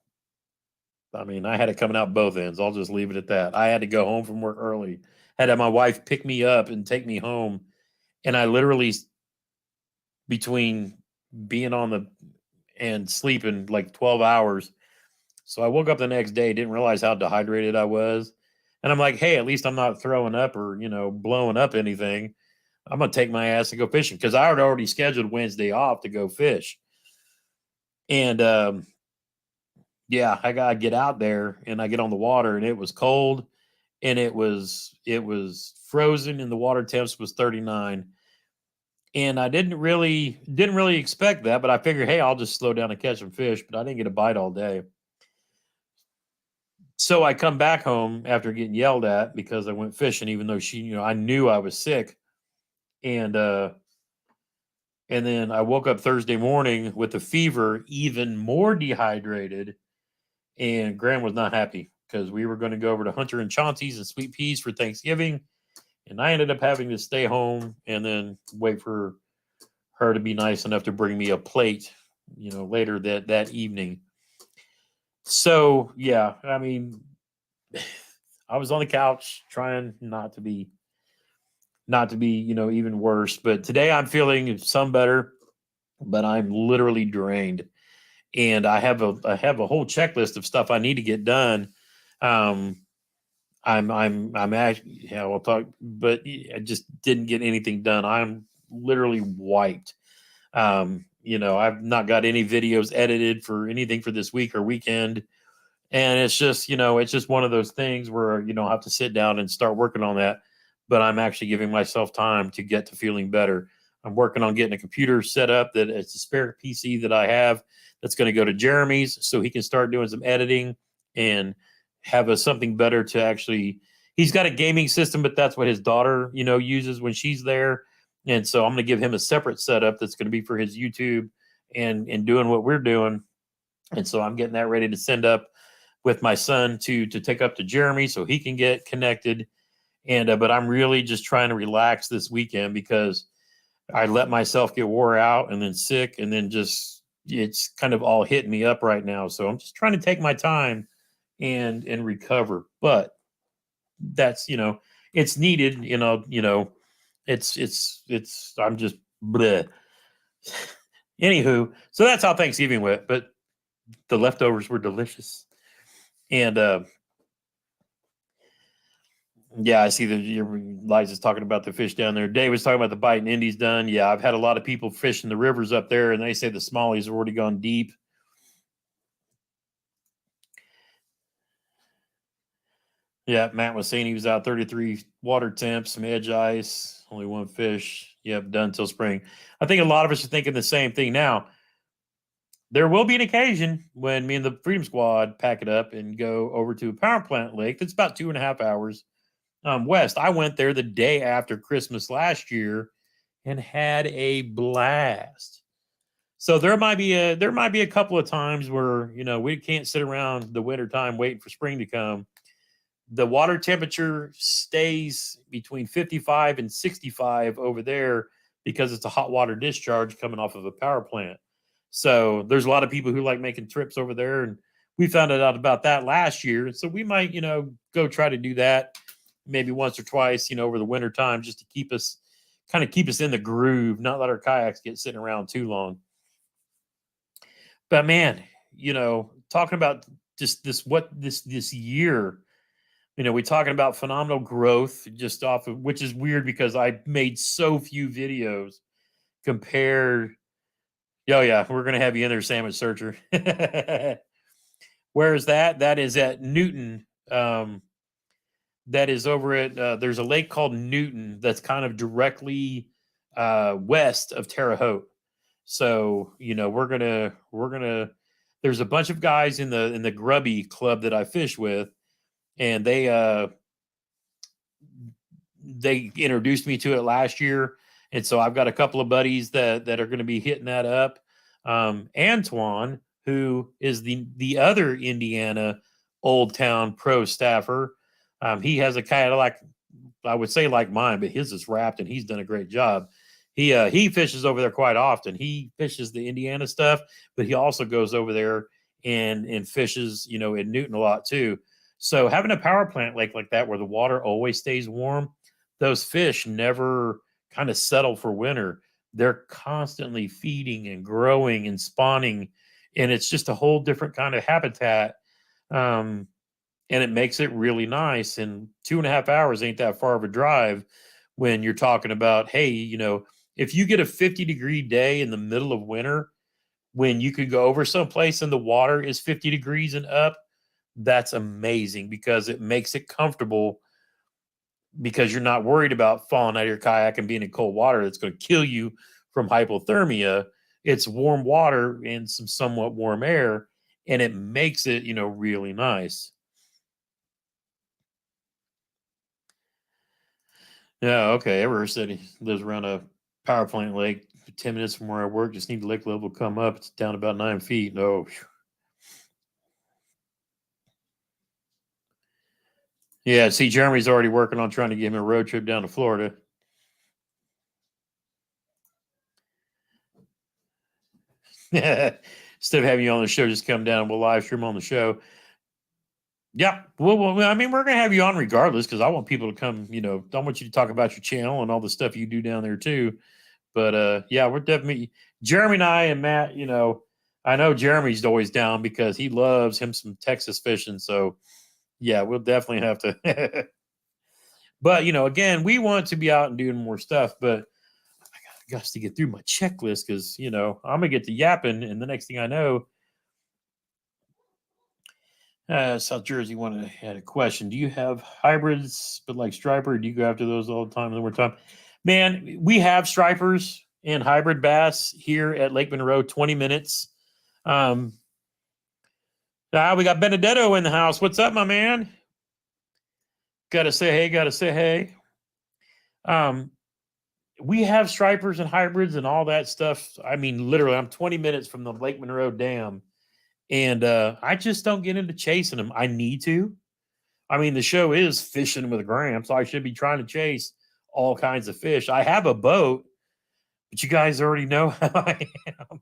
Speaker 1: I mean, I had it coming out both ends. I'll just leave it at that. I had to go home from work early. Had to have my wife pick me up and take me home, and I literally between being on the and sleeping like 12 hours. So I woke up the next day, didn't realize how dehydrated I was. And I'm like, hey, at least I'm not throwing up or, blowing up anything. I'm going to take my ass and go fishing because I had already scheduled Wednesday off to go fish. And yeah, I got to get out there and I get on the water and it was cold and it was frozen and the water temps was 39. And I didn't really expect that, but I figured, hey, I'll just slow down and catch some fish. But I didn't get a bite all day. So I come back home after getting yelled at because I went fishing, even though I knew I was sick. And then I woke up Thursday morning with a fever, even more dehydrated. And Graham was not happy because we were going to go over to Hunter and Chauncey's and Sweet Peas for Thanksgiving. And I ended up having to stay home and then wait for her to be nice enough to bring me a plate, later that evening. So yeah, I mean, I was on the couch trying not to be, even worse. But today I'm feeling some better, but I'm literally drained, and I have a whole checklist of stuff I need to get done. Um, I'm actually, yeah, we'll talk, but I just didn't get anything done. I'm literally wiped. I've not got any videos edited for anything for this week or weekend. And it's just one of those things where, I have to sit down and start working on that. But I'm actually giving myself time to get to feeling better. I'm working on getting a computer set up that it's a spare PC that I have that's going to go to Jeremy's so he can start doing some editing and have something better to actually. He's got a gaming system, but that's what his daughter, uses when she's there. And so I'm going to give him a separate setup that's going to be for his YouTube and doing what we're doing. And so I'm getting that ready to send up with my son to take up to Jeremy so he can get connected. And but I'm really just trying to relax this weekend because I let myself get wore out and then sick and then just it's kind of all hitting me up right now. So I'm just trying to take my time and recover. But that's it's needed. It's I'm just bleh. Anywho, so that's how Thanksgiving went. But the leftovers were delicious. And yeah, I see that Liza's talking about the fish down there. Dave was talking about the bite and Indy's done. Yeah, I've had a lot of people fishing the rivers up there, and they say the smallies have already gone deep. Yeah, Matt was saying he was out 33 water temps, some edge ice, only one fish. Yep, done till spring. I think a lot of us are thinking the same thing now. There will be an occasion when me and the Freedom Squad pack it up and go over to a power plant lake that's about 2.5 hours west. I went there the day after Christmas last year and had a blast. So there might be a couple of times where we can't sit around the winter time waiting for spring to come. The water temperature stays between 55 and 65 over there because it's a hot water discharge coming off of a power plant. So there's a lot of people who like making trips over there, and we found out about that last year. So we might, go try to do that maybe once or twice, over the winter time, just to keep us in the groove, not let our kayaks get sitting around too long. But man, talking about just this year, we're talking about phenomenal growth just off of, which is weird because I made so few videos compared. Oh yeah, we're gonna have you in there, Sandwich Searcher. Where is that? That is at Newton. That is over at there's a lake called Newton that's kind of directly west of Terre Haute. So we're gonna there's a bunch of guys in the grubby club that I fish with, and they introduced me to it last year, and so I've got a couple of buddies that are going to be hitting that up. Antoine, who is the other Indiana Old Town pro staffer, he has a Cadillac, I would say like mine, but his is wrapped, and he's done a great job. He fishes over there quite often. He fishes the Indiana stuff, but he also goes over there and fishes, in Newton a lot too. So having a power plant lake like that where the water always stays warm, those fish never kind of settle for winter. They're constantly feeding and growing and spawning, and it's just a whole different kind of habitat. Um, and it makes it really nice. And 2.5 hours ain't that far of a drive when you're talking about, hey, if you get a 50-degree day in the middle of winter, when you could go over someplace and the water is 50 degrees and up, that's amazing because it makes it comfortable because you're not worried about falling out of your kayak and being in cold water that's going to kill you from hypothermia. It's warm water and some somewhat warm air, and it makes it, really nice. Yeah, okay. Ever said he lives around a power plant lake 10 minutes from where I work. Just need the lake level to come up. It's down about 9 feet. No. Yeah, see, Jeremy's already working on trying to get him a road trip down to Florida. Instead of having you on the show, just come down and we'll live stream on the show. Yeah. Well, I mean, we're going to have you on regardless because I want people to come, I want you to talk about your channel and all the stuff you do down there too. But yeah, we're definitely Jeremy and I and Matt, I know Jeremy's always down because he loves him some Texas fishing. So yeah, we'll definitely have to. But again, we want to be out and doing more stuff, but I got to get through my checklist because I'm gonna get to yapping, and the next thing I know, South Jersey had a question. Do you have hybrids, but like striper? Do you go after those all the time in the wintertime? Man, we have stripers and hybrid bass here at Lake Monroe, 20 minutes. We got Benedetto in the house. What's up, my man? Gotta say hey. We have stripers and hybrids and all that stuff. I mean, literally, I'm 20 minutes from the Lake Monroe Dam, and I just don't get into chasing them. I need to. I mean, the show is Fishing with Gramps, so I should be trying to chase all kinds of fish. I have a boat, but you guys already know how I am.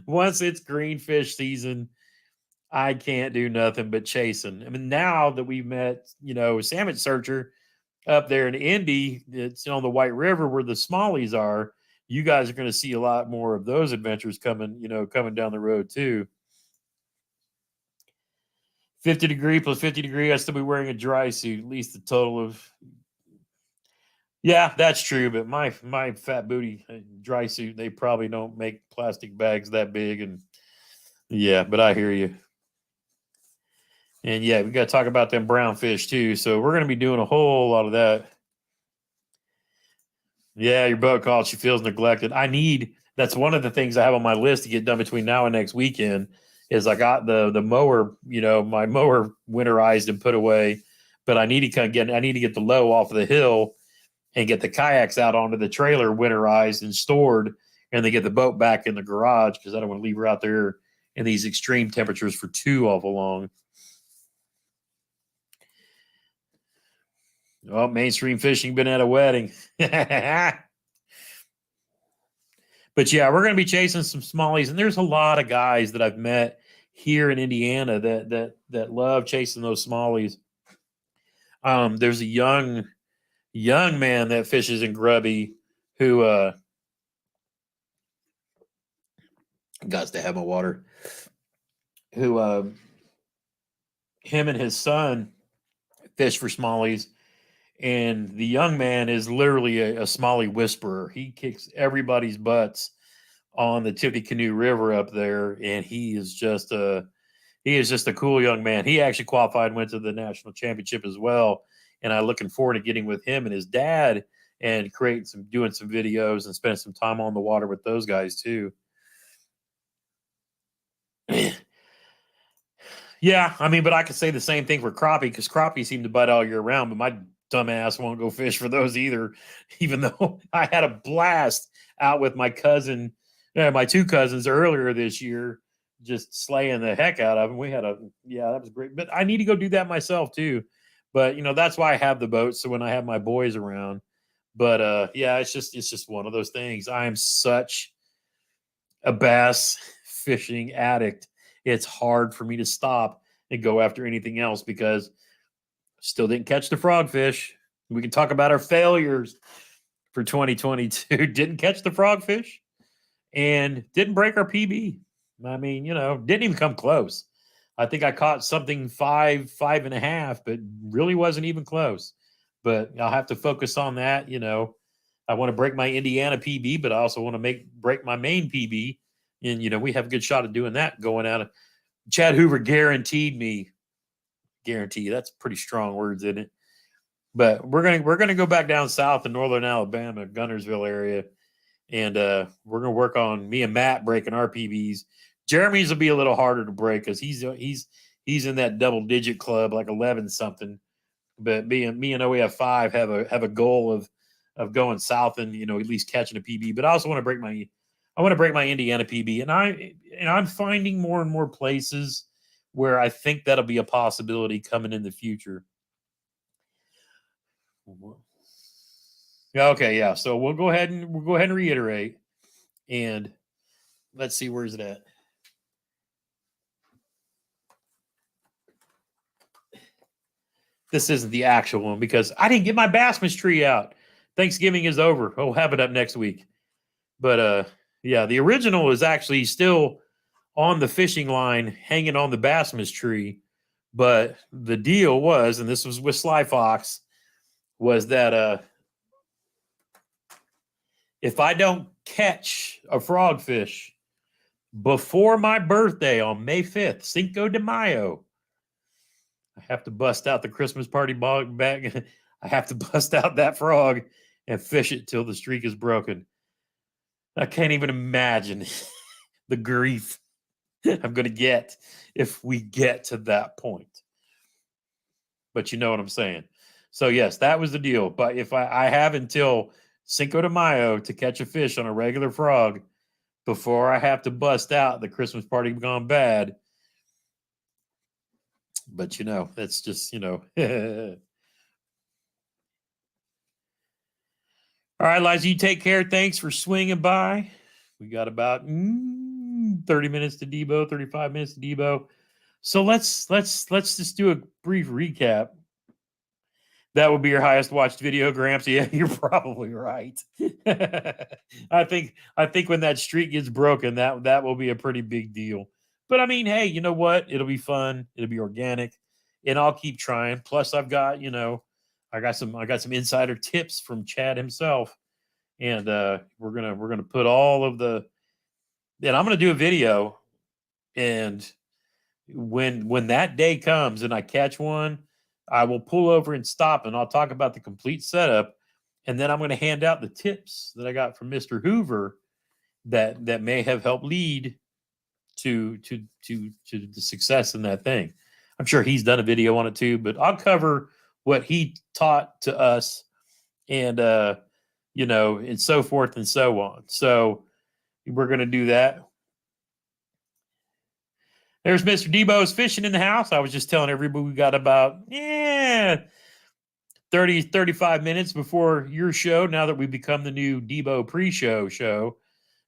Speaker 1: Once it's greenfish season, I can't do nothing but chasing. I mean, now that we've met, Salmon Searcher up there in Indy, it's on the White River where the smallies are. You guys are going to see a lot more of those adventures coming down the road too. 50 degree plus 50 degree, I still be wearing a dry suit, at least the total of. Yeah, that's true. But my fat booty dry suit, they probably don't make plastic bags that big. And yeah, but I hear you. And yeah, we got to talk about them brown fish too. So we're going to be doing a whole lot of that. Yeah, your boat call. She feels neglected. That's one of the things I have on my list to get done between now and next weekend is I got the mower, my mower winterized and put away, but I need to get the low off of the hill and get the kayaks out onto the trailer winterized and stored, and then get the boat back in the garage because I don't want to leave her out there in these extreme temperatures for too awful long. Oh, mainstream fishing been at a wedding. But yeah, we're going to be chasing some smallies, and there's a lot of guys that I've met here in Indiana that love chasing those smallies. There's a young man that fishes in Grubby who got to have my water. Who him and his son fish for smallies, and the young man is literally a smallie whisperer. He kicks everybody's butts on the Tippecanoe River up there, and he is just a cool young man. He actually qualified and went to the national championship as well, and I'm looking forward to getting with him and his dad and doing some videos and spending some time on the water with those guys too. Yeah, I mean, but I could say the same thing for crappie because crappie seem to bite all year round, but my dumb ass won't go fish for those either, even though I had a blast out with my cousin, my two cousins earlier this year, just slaying the heck out of them. That was great. But I need to go do that myself too. But, that's why I have the boat. So when I have my boys around, But yeah, it's just one of those things. I am such a bass fishing addict. It's hard for me to stop and go after anything else because still didn't catch the frogfish. We can talk about our failures for 2022. Didn't catch the frogfish and didn't break our PB. I mean, didn't even come close. I think I caught something 5.5, but really wasn't even close. But I'll have to focus on that. I want to break my Indiana PB, but I also want to break my main PB. And we have a good shot of doing that going out of Chad Hoover guaranteed me. Guarantee, that's pretty strong words, isn't it? But we're gonna go back down south in northern Alabama, Gunnersville area, and we're gonna work on me and Matt breaking our PBs. Jeremy's will be a little harder to break because he's in that double digit club, like 11 something. But me and OEF5 have a goal of going south and at least catching a PB. But I also want to break my Indiana PB, and I'm finding more and more places where I think that'll be a possibility coming in the future. Okay, yeah. So we'll go ahead and reiterate, and let's see, where's it at? This isn't the actual one because I didn't get my Bassmas tree out. Thanksgiving is over. We'll have it up next week. But yeah, the original is actually still on the fishing line, hanging on the Bassmas tree. But the deal was, and this was with Sly Fox, was that if I don't catch a frogfish before my birthday on May 5th, Cinco de Mayo, I have to bust out the Christmas party bag. I have to bust out that frog and fish it till the streak is broken. I can't even imagine the grief I'm going to get if we get to that point. But you know what I'm saying. So, yes, that was the deal. But if I have until Cinco de Mayo to catch a fish on a regular frog before I have to bust out the Christmas party gone bad. But, that's just, All right, Liza, you take care. Thanks for swinging by. We got about 30 minutes to Debo, 35 minutes to Debo. So let's just do a brief recap. That would be your highest watched video, Gramps. Yeah, you're probably right. I think when that streak gets broken, that will be a pretty big deal. But I mean, hey, you know what? It'll be fun. It'll be organic, and I'll keep trying. Plus, I got some insider tips from Chad himself, and we're gonna put all of the. And I'm gonna do a video, and when that day comes and I catch one, I will pull over and stop, and I'll talk about the complete setup, and then I'm going to hand out the tips that I got from Mr. Hoover that may have helped lead to the success in that thing. I'm sure he's done a video on it too, but I'll cover what he taught to us, and and so forth and so on. So we're going to do that. There's Mr. Debo's fishing in the house. I was just telling everybody we got about 30, 35 minutes before your show now that we become the new Debo pre-show show.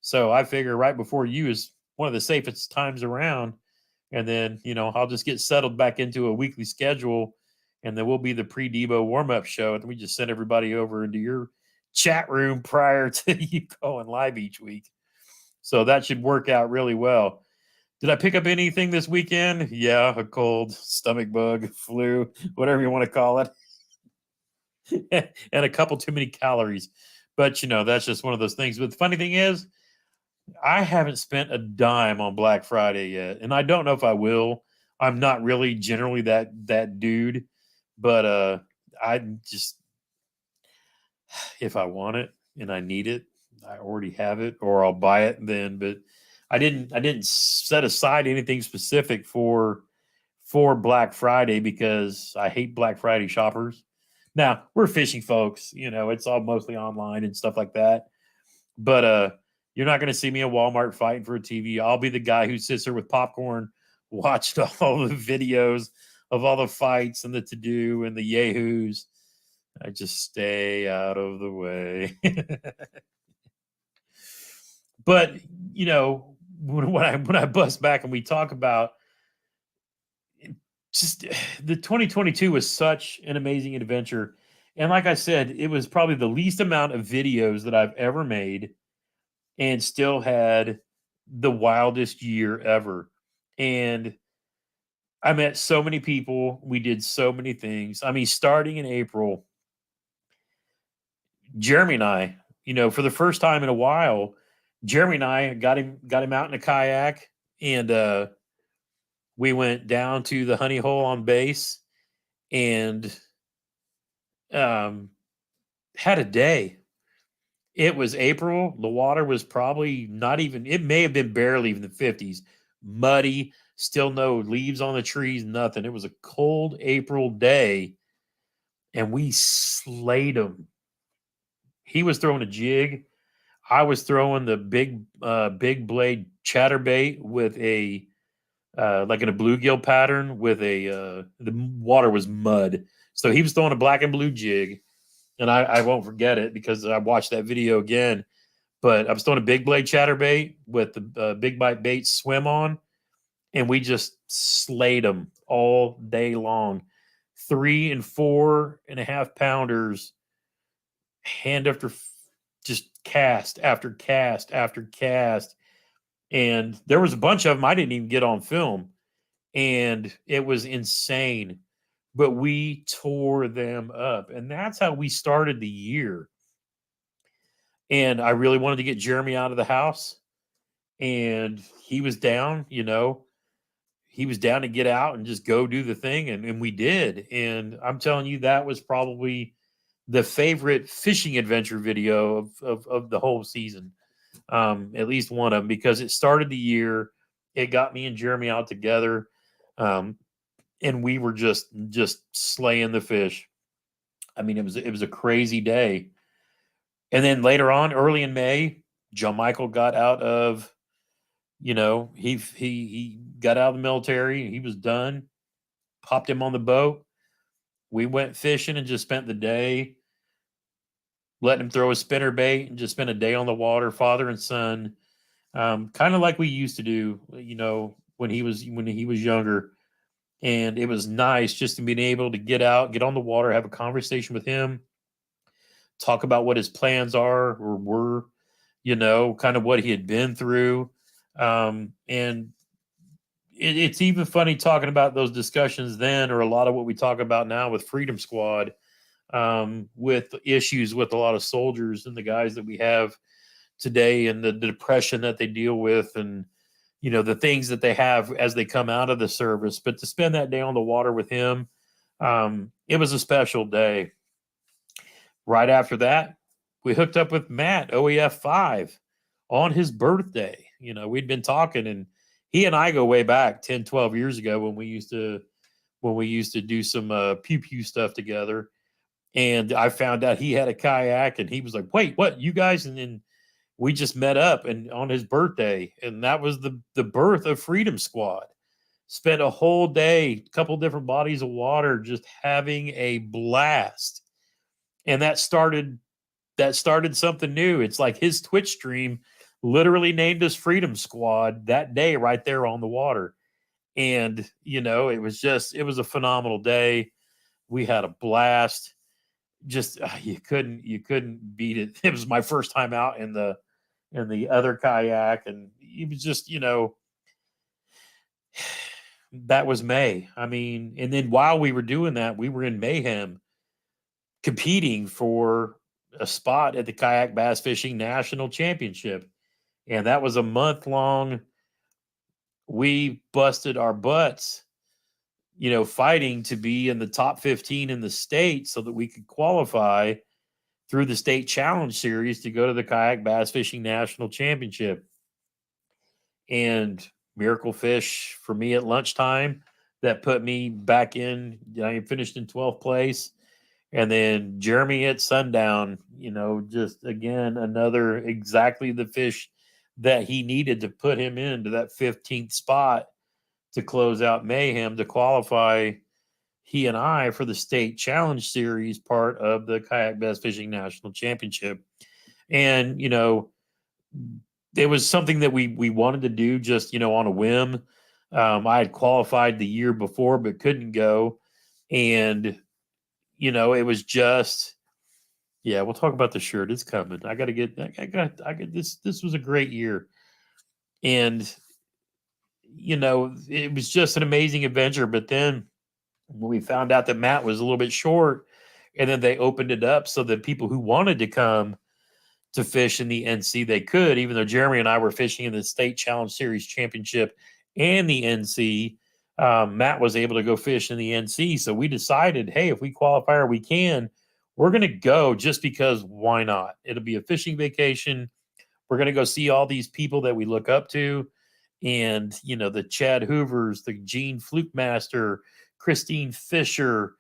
Speaker 1: So I figure right before you is one of the safest times around. And then, I'll just get settled back into a weekly schedule, and then we'll be the pre-Debo warm-up show. And we just send everybody over into your chat room prior to you going live each week. So that should work out really well. Did I pick up anything this weekend? Yeah, a cold, stomach bug, flu, whatever you want to call it. And a couple too many calories. But, that's just one of those things. But the funny thing is, I haven't spent a dime on Black Friday yet. And I don't know if I will. I'm not really generally that dude. But I just, if I want it and I need it, I already have it, or I'll buy it then. But I didn't set aside anything specific for Black Friday because I hate Black Friday shoppers. Now, we're fishing folks, it's all mostly online and stuff like that. But you're not going to see me at Walmart fighting for a TV. I'll be the guy who sits there with popcorn, watched all the videos of all the fights and the to-do and the yahoos. I just stay out of the way. But you know, when I bust back and we talk about just the 2022 was such an amazing adventure. And like I said, it was probably the least amount of videos that I've ever made and still had the wildest year ever. And I met so many people. We did so many things. I mean, starting in April, Jeremy and I, for the first time in a while, Jeremy and I got him out in a kayak, and we went down to the honey hole on base and um, had a day. It was April. The water was probably not even, it may have been barely even the 50s. Muddy, still no leaves on the trees, nothing. It was a cold April day, and we slayed him. He was throwing a jig. I was throwing the big blade chatterbait with a like in a bluegill pattern with the water was mud. So he was throwing a black and blue jig, and I won't forget it because I watched that video again. But I was throwing a big blade chatterbait with the big bite bait swim on, and we just slayed them all day long. 3 and 4.5 pounders, hand after just cast after cast after cast. And there was a bunch of them I didn't even get on film, and it was insane. But we tore them up, and that's how we started the year. And I really wanted to get Jeremy out of the house, and he was down. He was down to get out and just go do the thing, and we did. And I'm telling you, that was probably the favorite fishing adventure video of the whole season. At least one of them, because it started the year. It got me and Jeremy out together, and we were just slaying the fish. I mean, it was a crazy day. And then later on, early in May, John Michael got out of, he got out of the military. He was done. Popped him on the boat. We went fishing and just spent the day, letting him throw a spinner bait and just spent a day on the water, father and son, kind of like we used to do, when he was younger. And it was nice just to being able to get out, get on the water, have a conversation with him, talk about what his plans are or were, kind of what he had been through. And it's even funny talking about those discussions then, or a lot of what we talk about now with Freedom Squad, with issues with a lot of soldiers and the guys that we have today, and the depression that they deal with, and the things that they have as they come out of the service. But to spend that day on the water with him, it was a special day. Right after that, we hooked up with Matt, OEF 5, on his birthday. We'd been talking, and he and I go way back 10, 12 years ago when we used to do some pew pew stuff together. And I found out he had a kayak, and he was like, "Wait, what? You guys?" And then we just met up and on his birthday, and that was the birth of Freedom Squad. Spent a whole day, couple different bodies of water, just having a blast. And that started something new. It's like his Twitch stream literally named us Freedom Squad that day right there on the water. And it was a phenomenal day. We had a blast. Just you couldn't beat it. It was my first time out in the other kayak, and it was just that was May. I mean, and then while we were doing that, we were in Mayhem competing for a spot at the Kayak Bass Fishing National Championship. And that was a month long. We busted our butts, fighting to be in the top 15 in the state so that we could qualify through the state challenge series to go to the Kayak Bass Fishing National Championship. And miracle fish for me at lunchtime that put me back in. I finished in 12th place. And then Jeremy at sundown, just again, another exactly the fish that he needed to put him into that 15th spot to close out Mayhem to qualify he and I for the state challenge series part of the Kayak Bass Fishing National Championship. And, it was something that we wanted to do just, on a whim. I had qualified the year before, but couldn't go. And, it was just, yeah, we'll talk about the shirt. It's coming. I got this was a great year. And, it was just an amazing adventure. But then when we found out that Matt was a little bit short, and then they opened it up so that people who wanted to come to fish in the NC, they could, even though Jeremy and I were fishing in the State Challenge Series Championship and the NC. Matt was able to go fish in the NC. So we decided, hey, if we qualify or we can, we're going to go just because why not? It'll be a fishing vacation. We're going to go see all these people that we look up to. And, the Chad Hoovers, the Gene Flukemaster, Christine Fisher,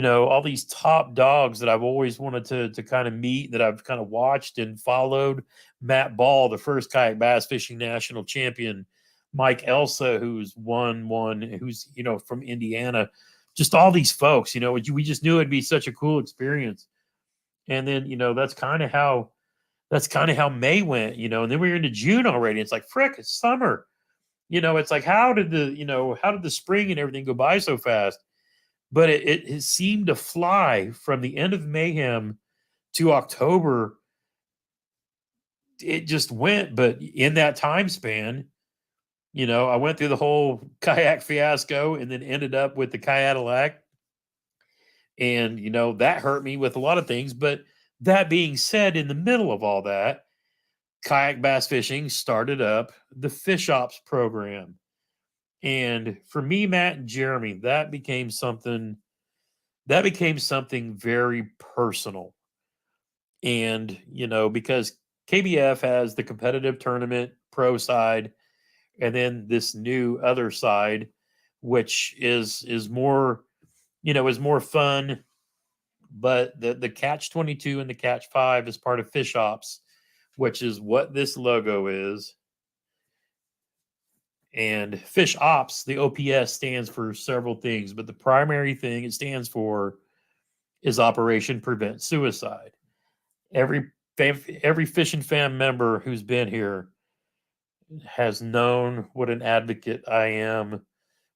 Speaker 1: all these top dogs that I've always wanted to kind of meet, that I've kind of watched and followed. Matt Ball, the first kayak bass fishing national champion. Mike Elsa, who's who's, from Indiana. Just all these folks, we just knew it'd be such a cool experience. And then, that's kind of how May went, and then we were into June already. It's like, frick, it's summer. It's like, how did the spring and everything go by so fast? But it seemed to fly from the end of Mayhem to October. It just went. But in that time span, I went through the whole kayak fiasco and then ended up with the Cadillac. And, that hurt me with a lot of things. But that being said, in the middle of all that, kayak bass fishing started up the Fish Ops program. And for me, Matt and Jeremy, that became something very personal. And, because KBF has the competitive tournament pro side, and then this new other side, which is more, is more fun. But the Catch 22 and the Catch 5 is part of Fish Ops, which is what this logo is. And Fish Ops, the OPS stands for several things, but the primary thing it stands for is Operation Prevent Suicide. Every Fishin' Fam member who's been here has known what an advocate I am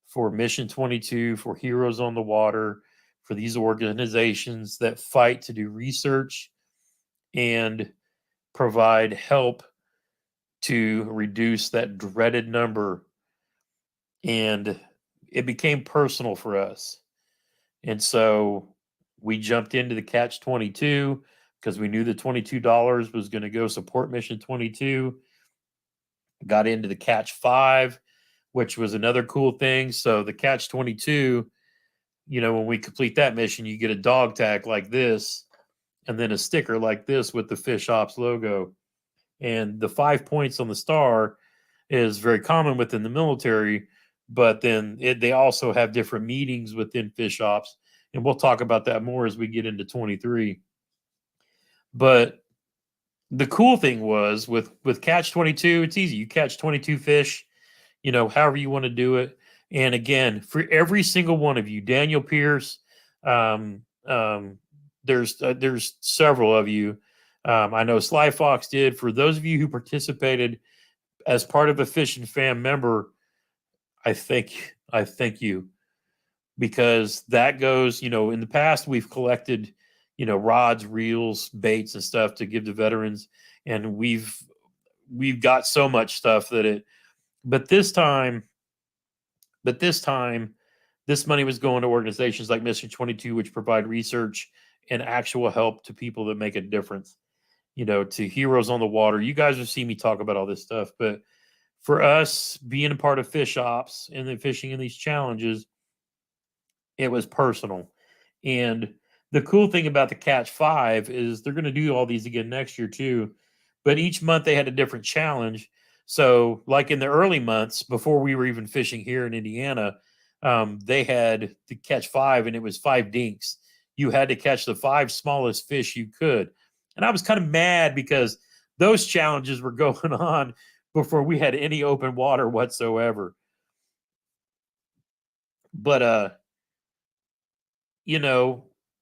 Speaker 1: for Mission 22, for Heroes on the Water, for these organizations that fight to do research and provide help to reduce that dreaded number. And it became personal for us. And so we jumped into the Catch 22 because we knew the $22 was going to go support Mission 22. Got into the Catch 5, which was another cool thing. So the Catch 22, when we complete that mission, you get a dog tag like this and then a sticker like this with the Fish Ops logo. And the 5 points on the star is very common within the military, but then they also have different meetings within Fish Ops. And we'll talk about that more as we get into 23. But the cool thing was with Catch 22, it's easy. You catch 22 fish, however you want to do it. And again, for every single one of you, Daniel Pierce, there's several of you. I know Sly Fox did. For those of you who participated as part of a Fishin' Fam member, I thank you, because that goes, in the past we've collected, rods, reels, baits, and stuff to give to veterans, and we've got so much stuff but this time, this money was going to organizations like Mission 22, which provide research and actual help to people that make a difference, to Heroes on the Water. You guys have seen me talk about all this stuff, but for us being a part of Fish Ops and then fishing in these challenges, it was personal. And the cool thing about the Catch 5 is they're going to do all these again next year too. But each month they had a different challenge. So like in the early months, before we were even fishing here in Indiana, they had the Catch 5 and it was 5 dinks. You had to catch the 5 smallest fish you could. And I was kind of mad because those challenges were going on before we had any open water whatsoever. But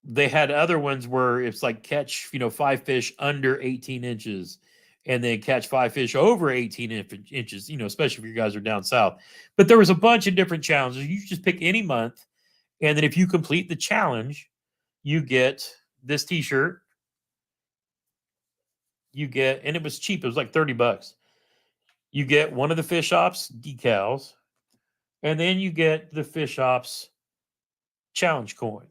Speaker 1: they had other ones where it's like catch, 5 fish under 18 inches and then catch 5 fish over 18 inches, especially if you guys are down south. But there was a bunch of different challenges. You just pick any month. And then if you complete the challenge, you get this t-shirt. And it was cheap. It was like $30. You get one of the Fish Ops decals, and then you get the Fish Ops challenge coin.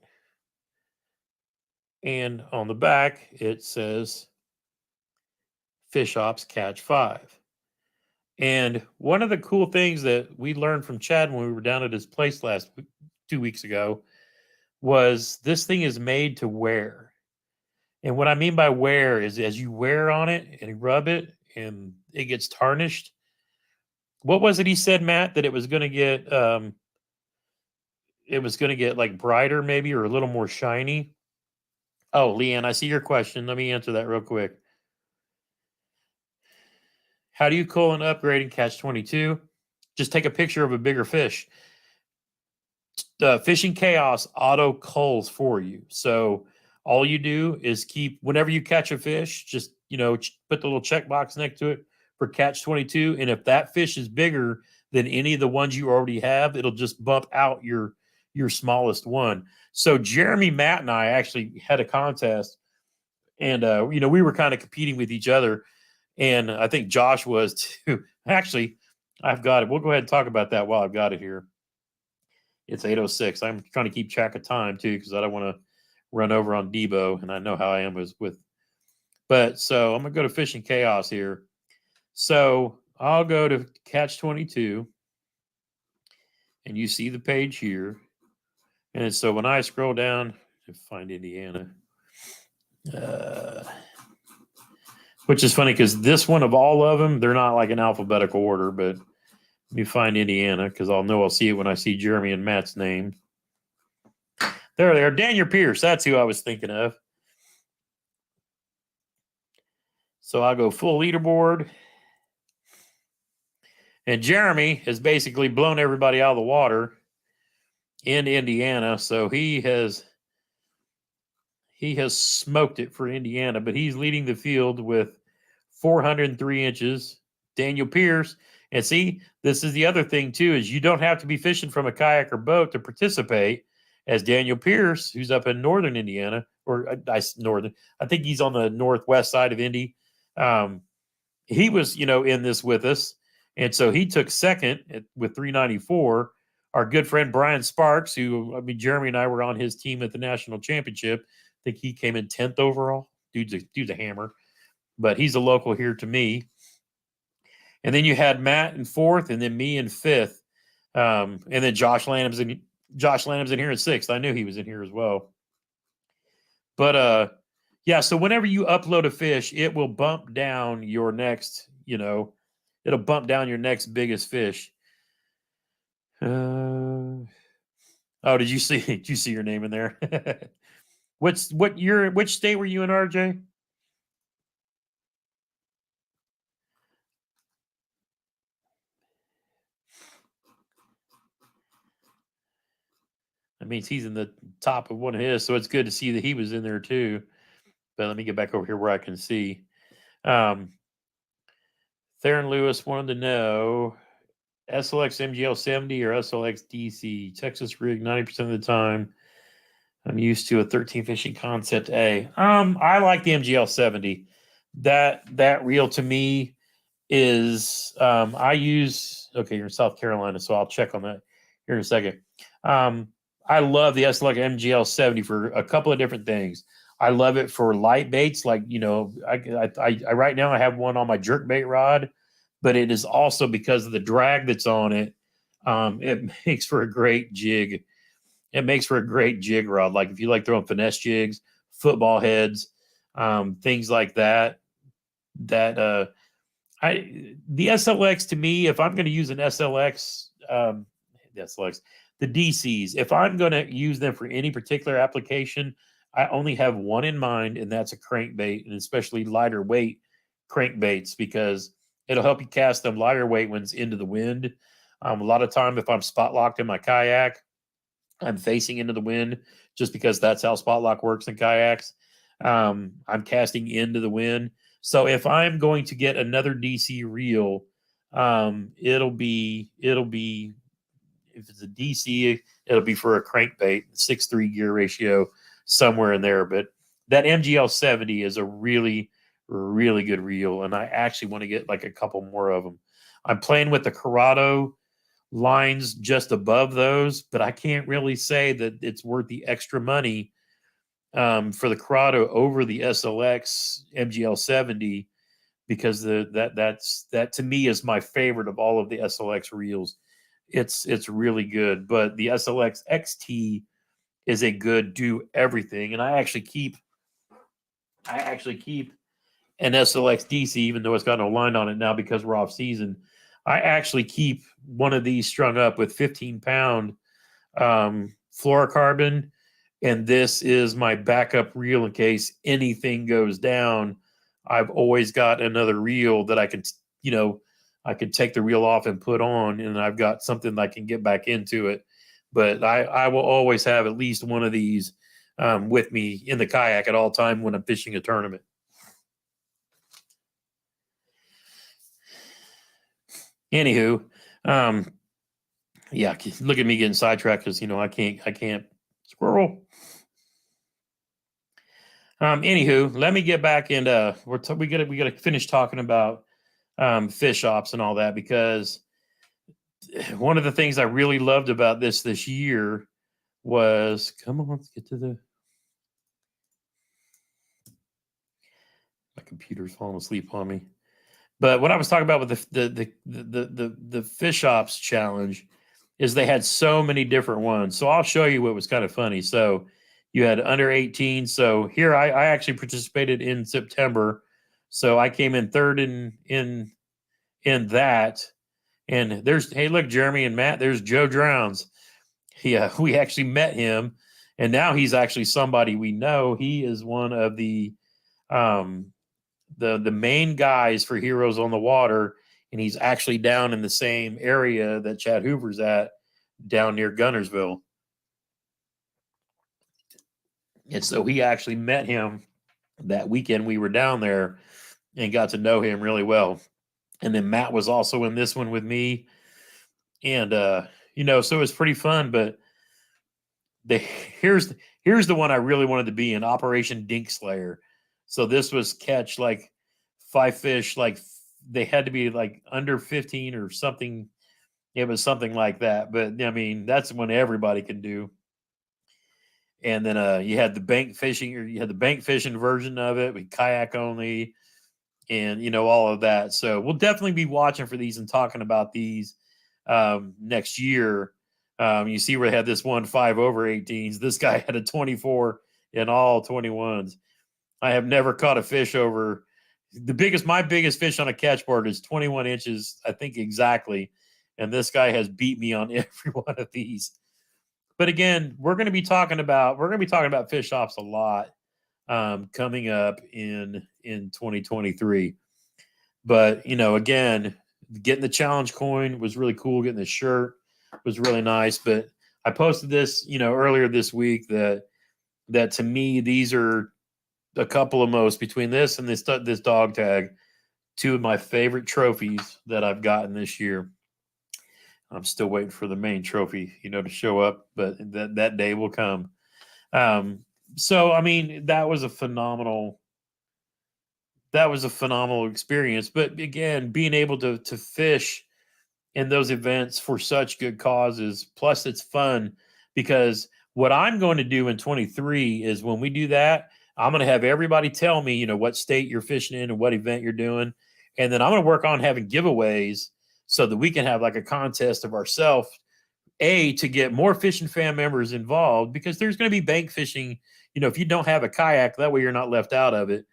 Speaker 1: And on the back, it says Fish Ops Catch 5. And one of the cool things that we learned from Chad when we were down at his place 2 weeks ago was this thing is made to wear. And what I mean by wear is as you wear on it and rub it and it gets tarnished. What was it he said, Matt, that it was going to get like brighter maybe or a little more shiny? Oh, Leanne, I see your question. Let me answer that real quick. How do you cull and upgrade in Catch 22? Just take a picture of a bigger fish. Fishing Chaos auto culls for you. So all you do is whenever you catch a fish, just, put the little checkbox next to it for Catch 22. And if that fish is bigger than any of the ones you already have, it'll just bump out your smallest one. So Jeremy, Matt, and I actually had a contest, and we were kind of competing with each other, and I think Josh was too. Actually, I've got it. We'll go ahead and talk about that while I've got it here. It's 8:06. I'm trying to keep track of time too because I don't want to run over on Debo, and I know how I am with. But so I'm gonna go to Fishing Chaos here. So I'll go to Catch 22, and you see the page here. And so when I scroll down to find Indiana, which is funny because this one of all of them, they're not like in alphabetical order, but let me find Indiana because I'll see it when I see Jeremy and Matt's name. There they are. Daniel Pierce. That's who I was thinking of. So I'll go full leaderboard. And Jeremy has basically blown everybody out of the water in Indiana. So he has smoked it for Indiana, but he's leading the field with 403 inches. Daniel Pierce. And see, this is the other thing too, is you don't have to be fishing from a kayak or boat to participate. As Daniel Pierce, who's up in northern Indiana, or northern, I think he's on the northwest side of Indy. He was, in this with us. And so he took second with 394. Our good friend Brian Sparks, Jeremy and I were on his team at the national championship. I think he came in 10th overall. Dude's a hammer. But he's a local here to me. And then you had Matt in fourth, and then me in fifth. And then Josh Lanham's in here in sixth. I knew he was in here as well. But yeah, so whenever you upload a fish, it will bump down your next, it'll bump down your next biggest fish. Oh, did you see your name in there? Which state were you in, RJ? That means he's in the top of one of his, so it's good to see that he was in there too. But let me get back over here where I can see. Theron Lewis wanted to know SLX MGL 70 or SLX DC. Texas rig 90% of the time. I'm used to a 13 fishing concept A. I like the MGL 70. That reel to me is I use you're in South Carolina, so I'll check on that here in a second. I love the SLX MGL 70 for a couple of different things. I love it for light baits, like I right now I have one on my jerk bait rod, but it is also because of the drag that's on it. It makes for a great jig. It makes for a great jig rod. Like if you like throwing finesse jigs, football heads, things like that. The SLX to me, if I'm going to use an SLX, the DCs, if I'm going to use them for any particular application, I only have one in mind, and that's a crankbait, and especially lighter weight crankbaits, because it'll help you cast them lighter weight ones into the wind. A lot of time, if I'm spot locked in my kayak, I'm facing into the wind just because that's how spot lock works in kayaks. I'm casting into the wind. So if I'm going to get another DC reel, it'll be if it's a DC, it'll be for a crankbait, 6:3 gear ratio, somewhere in there. But that MGL 70 is a really, really good reel, and I actually want to get like a couple more of them. I'm playing with the Corrado lines just above those, but I can't really say that it's worth the extra money for the Corrado over the SLX MGL 70 because that to me is my favorite of all of the SLX reels. It's really good, but the SLX XT is a good do everything, and I actually keep an SLX DC, even though it's got no line on it now because we're off season. I actually keep one of these strung up with 15-pound fluorocarbon, and this is my backup reel in case anything goes down. I've always got another reel that I can, I can take the reel off and put on, and I've got something that I can get back into it. But I will always have at least one of these with me in the kayak at all time when I'm fishing a tournament. Anywho, yeah, look at me getting sidetracked because I can't squirrel. Anywho, let me get back and we gotta finish talking about fish ops and all that, because one of the things I really loved about this year was, come on, let's get to my computer's falling asleep on me. But what I was talking about with the fish ops challenge is they had so many different ones. So I'll show you what was kind of funny. So you had under 18. So here I actually participated in September. So I came in third in that. And there's, hey, look, Jeremy and Matt, there's Joe Drowns. Yeah, we actually met him, and now he's actually somebody we know. He is one of the main guys for Heroes on the Water, and he's actually down in the same area that Chad Hoover's at, down near Gunnersville. And so he actually met him that weekend we were down there and got to know him really well. And then Matt was also in this one with me. And, so it was pretty fun. But here's the one I really wanted to be in, Operation Dink Slayer. So this was catch like 5 fish, like they had to be like under 15 or something. It was something like that. But I mean, that's when everybody can do. And then you had the bank fishing, or you had the bank fishing version of it with kayak only, and all of that. So we'll definitely be watching for these and talking about these next year. You see where they had this one 5 over 18s. This guy had a 24 in all 21s. I have never caught a fish over my biggest fish on a catchboard is 21 inches, I think exactly. And this guy has beat me on every one of these. But again, we're going to be talking about fish ops a lot coming up in 2023. But again, getting the challenge coin was really cool. Getting the shirt was really nice. But I posted this, earlier this week that to me, these are a couple of most, between this and this dog tag, 2 of my favorite trophies that I've gotten this year. I'm still waiting for the main trophy, to show up, but that day will come. So I mean, that was a phenomenal experience. But again, being able to fish in those events for such good causes, plus it's fun, because what I'm going to do in 23 is, when we do that, I'm going to have everybody tell me, what state you're fishing in and what event you're doing. And then I'm going to work on having giveaways so that we can have like a contest of ourselves, to get more Fishing Fan members involved, because there's going to be bank fishing, if you don't have a kayak, that way you're not left out of it.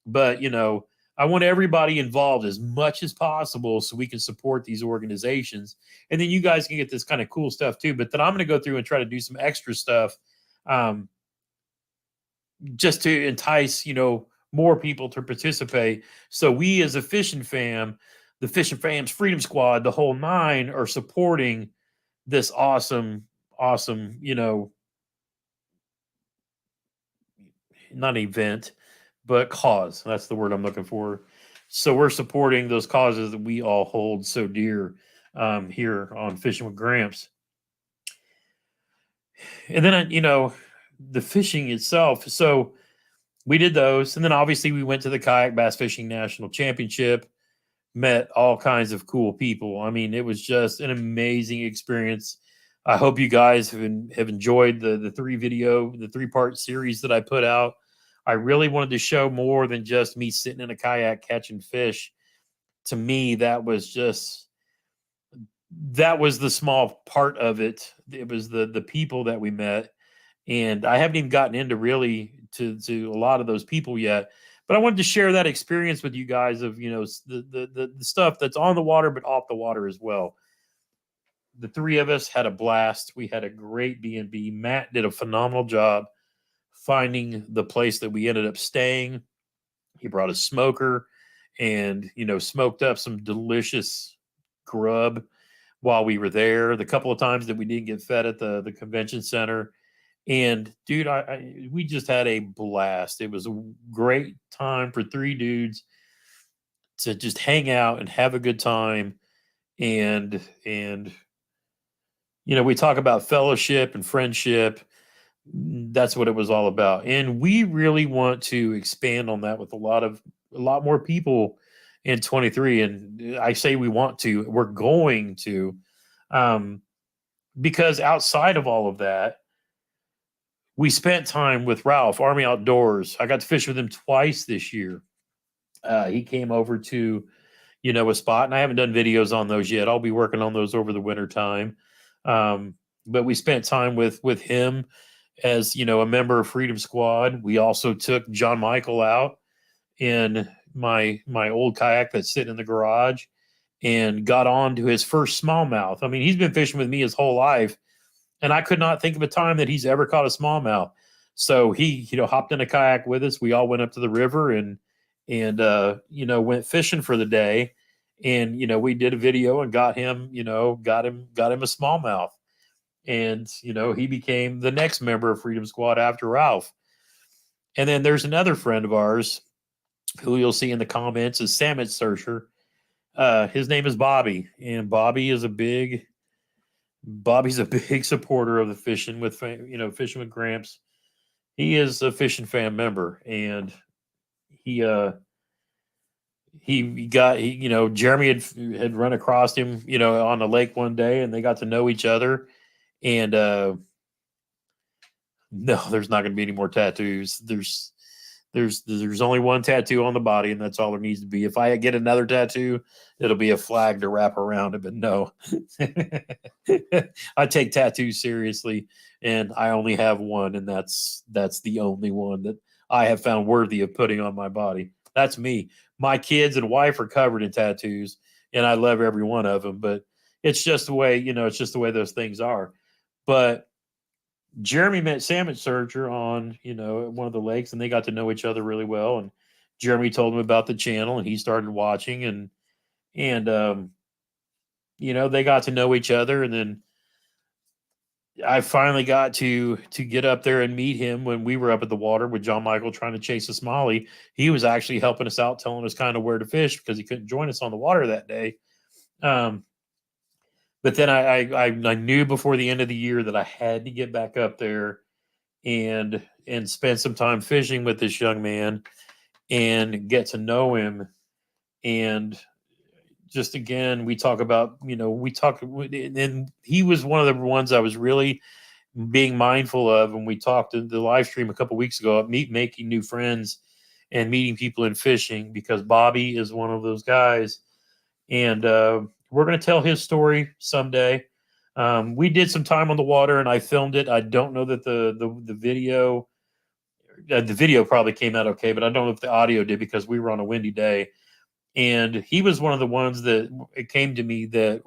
Speaker 1: But, I want everybody involved as much as possible so we can support these organizations. And then you guys can get this kind of cool stuff too. But then I'm going to go through and try to do some extra stuff just to entice, more people to participate. So we, as a Fishing Fam, the Fishing Fam's Freedom Squad, the whole 9, are supporting this awesome awesome, not event, but cause. That's the word I'm looking for. So we're supporting those causes that we all hold so dear here on Fishing with Gramps. And then, the fishing itself. So we did those. And then obviously we went to the Kayak Bass Fishing National Championship, met all kinds of cool people. I mean, it was just an amazing experience. I hope you guys have enjoyed the the 3-part series that I put out. I really wanted to show more than just me sitting in a kayak catching fish. To me, that was the small part of it. It was the people that we met, and I haven't even gotten into really to a lot of those people yet. But I wanted to share that experience with you guys of the stuff that's on the water but off the water as well. The three of us had a blast. We had a great B&B. Matt did a phenomenal job finding the place that we ended up staying. He brought a smoker and smoked up some delicious grub while we were there. The couple of times that we didn't get fed at the convention center. And dude, we just had a blast. It was a great time for 3 dudes to just hang out and have a good time. And we talk about fellowship and friendship. That's what it was all about. And we really want to expand on that with a lot more people in 23. And I say we want to, we're going to, because outside of all of that, we spent time with Ralph, Army Outdoors. I got to fish with him twice this year. He came over to, a spot, and I haven't done videos on those yet. I'll be working on those over the winter time. But we spent time with him as, a member of Freedom Squad. We also took John Michael out in my old kayak that's sitting in the garage and got on to his first smallmouth. I mean, he's been fishing with me his whole life, and I could not think of a time that he's ever caught a smallmouth. So he, hopped in a kayak with us. We all went up to the river and went fishing for the day. And, we did a video and got him a smallmouth. And, he became the next member of Freedom Squad after Ralph. And then there's another friend of ours who you'll see in the comments is Salmon Searcher. His name is Bobby, and Bobby's a big supporter of the fishing with Fishing with Gramps. He is a Fishing fan member, and Jeremy had run across him on the lake one day, and they got to know each other. And no, there's not going to be any more tattoos. There's only one tattoo on the body, and that's all there needs to be. If I get another tattoo, it'll be a flag to wrap around it. But no, I take tattoos seriously, and I only have one, and that's the only one that I have found worthy of putting on my body. That's me. My kids and wife are covered in tattoos, and I love every one of them. But it's just the way it's just the way those things are. But Jeremy met Salmon Searcher on, one of the lakes, and they got to know each other really well. And Jeremy told him about the channel, and he started watching, and they got to know each other. And then I finally got to get up there and meet him when we were up at the water with John Michael trying to chase a smallie. He was actually helping us out, telling us kind of where to fish because he couldn't join us on the water that day. But then I knew before the end of the year that I had to get back up there and spend some time fishing with this young man and get to know him. And just again, we talk about, and he was one of the ones I was really being mindful of when we talked in the live stream a couple weeks ago about making new friends and meeting people in fishing, because Bobby is one of those guys. And we're going to tell his story someday. We did some time on the water, and I filmed it. I don't know that the video probably came out okay, but I don't know if the audio did because we were on a windy day. And he was one of the ones that it came to me that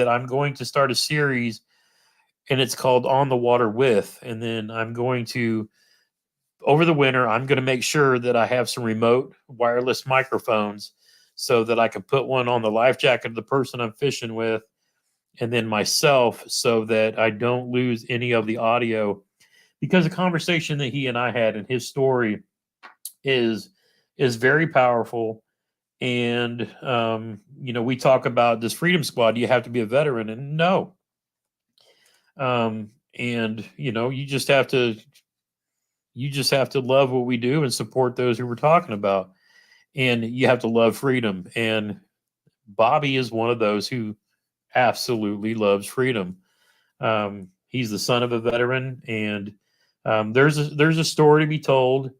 Speaker 1: I'm going to start a series, and it's called On the Water With. And then I'm going to, over the winter, I'm going to make sure that I have some remote wireless microphones so that I can put one on the life jacket of the person I'm fishing with and then myself, so that I don't lose any of the audio, because the conversation that he and I had and his story is very powerful. And we talk about this Freedom Squad. Do you have to be a veteran? And no. And you just have to love what we do and support those who we're talking about. And you have to love freedom. And Bobby is one of those who absolutely loves freedom. He's the son of a veteran, and there's a story to be told,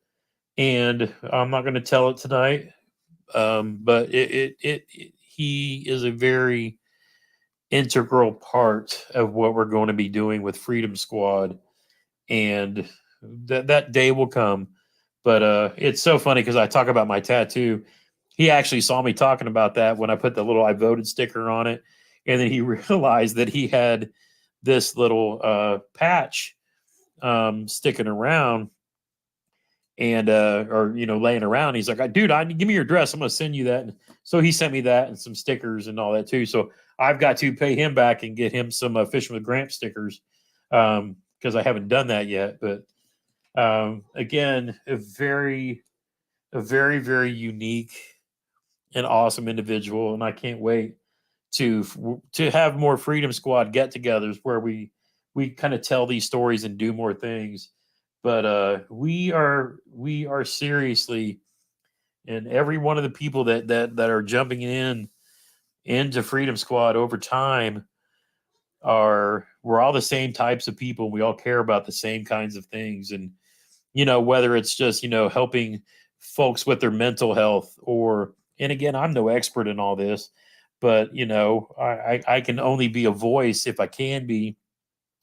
Speaker 1: and I'm not going to tell it tonight. But he is a very integral part of what we're going to be doing with Freedom Squad, and that day will come. But it's so funny because I talk about my tattoo. He actually saw me talking about that when I put the little "I voted" sticker on it, and then he realized that he had this little patch sticking around, and or laying around. He's like, "Dude, give me your address. I'm gonna send you that." And so he sent me that and some stickers and all that too. So I've got to pay him back and get him some Fishing with GRAMPS stickers, because I haven't done that yet. But again, a very very unique and awesome individual, and I can't wait to have more Freedom Squad get-togethers where we kind of tell these stories and do more things. But we are seriously, and every one of the people that are jumping into Freedom Squad over time, we're all the same types of people. We all care about the same kinds of things. And whether it's just helping folks with their mental health, or, and again, I'm no expert in all this, but I can only be a voice if I can be.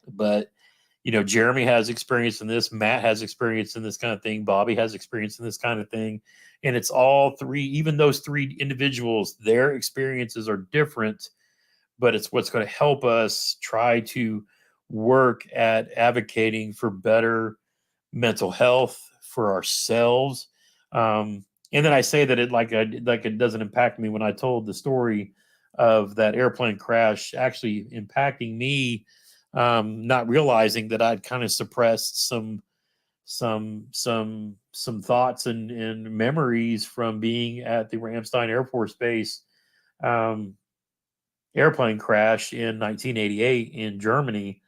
Speaker 1: But Jeremy has experience in this, Matt has experience in this kind of thing, Bobby has experience in this kind of thing, and it's all three. Even those three individuals, their experiences are different, but it's what's going to help us try to work at advocating for better mental health for ourselves. And then I say that it doesn't impact me, when I told the story of that airplane crash actually impacting me, not realizing that I'd kind of suppressed some thoughts and memories from being at the Ramstein Air Force Base airplane crash in 1988 in Germany,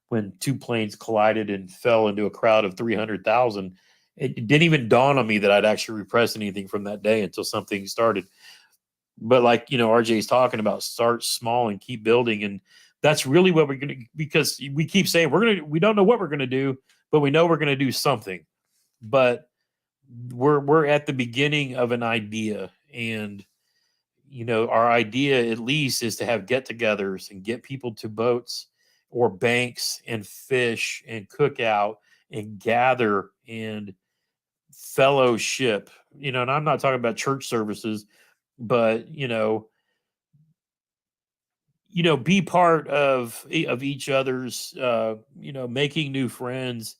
Speaker 1: when two planes collided and fell into a crowd of 300,000. It didn't even dawn on me that I'd actually repressed anything from that day until something started. But like, RJ's talking about, start small and keep building. And that's really what we're going to, because we keep saying we don't know what we're going to do, but we know we're going to do something. But we're at the beginning of an idea. And our idea at least is to have get-togethers and get people to boats or banks and fish and cook out and gather and fellowship. And I'm not talking about church services, but be part of each other's, making new friends,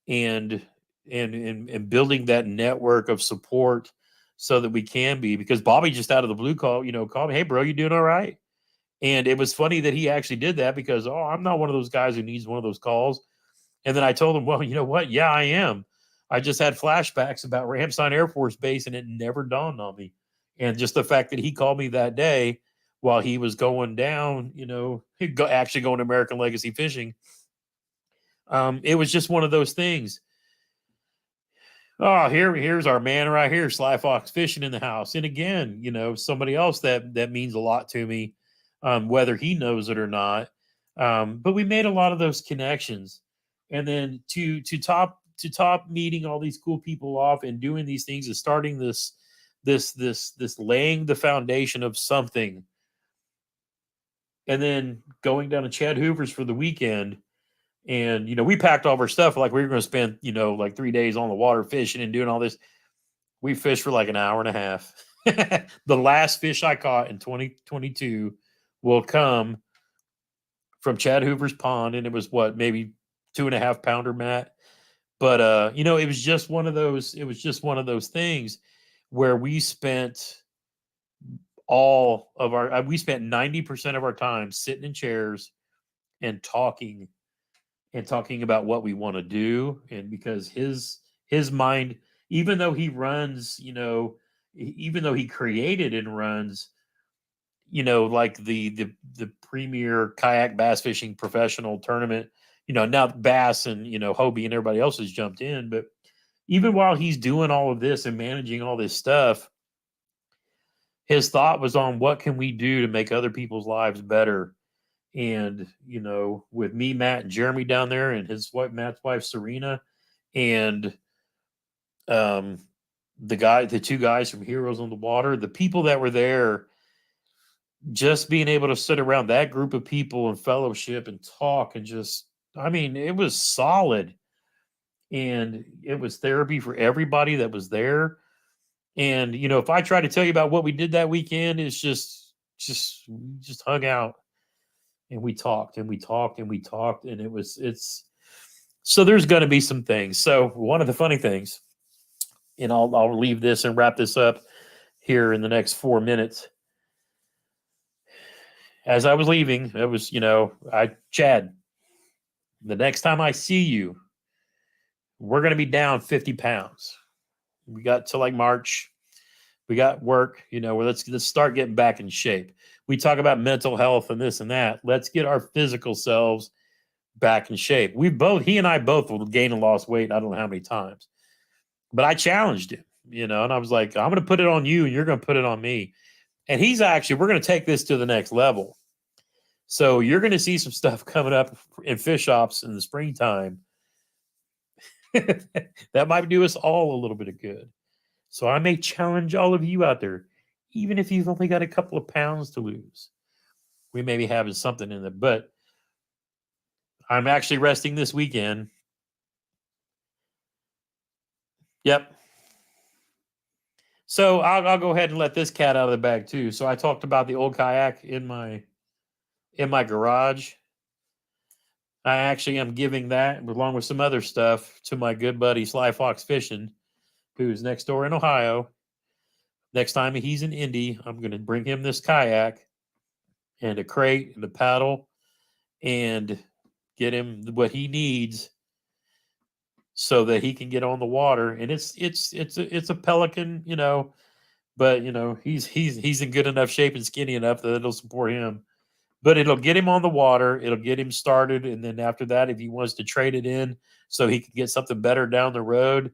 Speaker 1: and and building that network of support, so that we can be. Because Bobby just out of the blue called me, "Hey bro, you doing all right?" And it was funny that he actually did that, because I'm not one of those guys who needs one of those calls. And then I told him, "Well, you know what? Yeah, I am. I just had flashbacks about Ramstein Air Force Base, and it never dawned on me." And just the fact that he called me that day while he was going down, actually going to American Legacy Fishing, it was just one of those things. Oh, here's our man right here, Sly Fox Fishing in the house. And again, somebody else that means a lot to me, whether he knows it or not. But we made a lot of those connections, and then to top meeting all these cool people off and doing these things, and starting this laying the foundation of something, and then going down to Chad Hoover's for the weekend. And we packed all of our stuff, like we were going to spend like 3 days on the water fishing and doing all this. We fished for like an hour and a half. The last fish I caught in 2022 will come from Chad Hoover's pond, and it was maybe 2.5 pounder, Matt. But it was just one of those. It was just one of those things where we spent all of our we spent 90% of our time sitting in chairs and talking about what we want to do. And because his mind, even though he runs, even though he created and runs, like the premier kayak bass fishing professional tournament, now Bass and Hobie and everybody else has jumped in, but even while he's doing all of this and managing all this stuff, his thought was on what can we do to make other people's lives better. And with me, Matt, and Jeremy down there, and his wife, Matt's wife, Serena, and the two guys from Heroes on the Water, the people that were there, just being able to sit around that group of people and fellowship and talk and it was solid. And it was therapy for everybody that was there. And if I try to tell you about what we did that weekend, it's we just hung out and we talked and we talked and we talked, and it's so there's going to be some things. So one of the funny things, and I'll leave this and wrap this up here in the next 4 minutes. As I was leaving, it was Chad, the next time I see you, we're going to be down 50 pounds. We got to like March. We got work, let's start getting back in shape. We talk about mental health and this and that. Let's get our physical selves back in shape. He and I both will gain and lost weight. I don't know how many times, but I challenged him, and I was like, I'm going to put it on you and you're going to put it on me. And we're going to take this to the next level. So you're going to see some stuff coming up in fish shops in the springtime that might do us all a little bit of good. So I may challenge all of you out there, even if you've only got a couple of pounds to lose. We may be having something in it, but I'm actually resting this weekend. Yep. So I'll go ahead and let this cat out of the bag too. So I talked about the old kayak in my garage. I actually am giving that, along with some other stuff, to my good buddy Sly Fox Fishin, who's next door in Ohio. Next time he's in Indy, I'm going to bring him this kayak and a crate and a paddle and get him what he needs so that he can get on the water. And it's a Pelican, but he's in good enough shape and skinny enough that it'll support him. But it'll get him on the water, it'll get him started, and then after that, if he wants to trade it in so he can get something better down the road.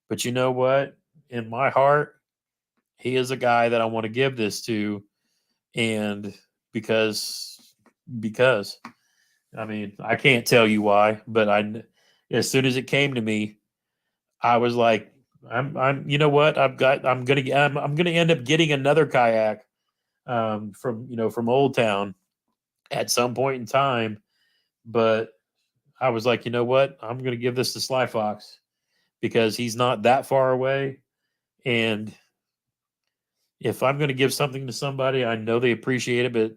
Speaker 1: But you know what? In my heart, he is a guy that I want to give this to, and because I mean, I can't tell you why, but as soon as it came to me, I was like, you know what? I'm gonna end up getting another kayak from Old Town at some point in time. But I was like, you know what? I'm gonna give this to Sly Fox because he's not that far away, and if I'm gonna give something to somebody, I know they appreciate it, but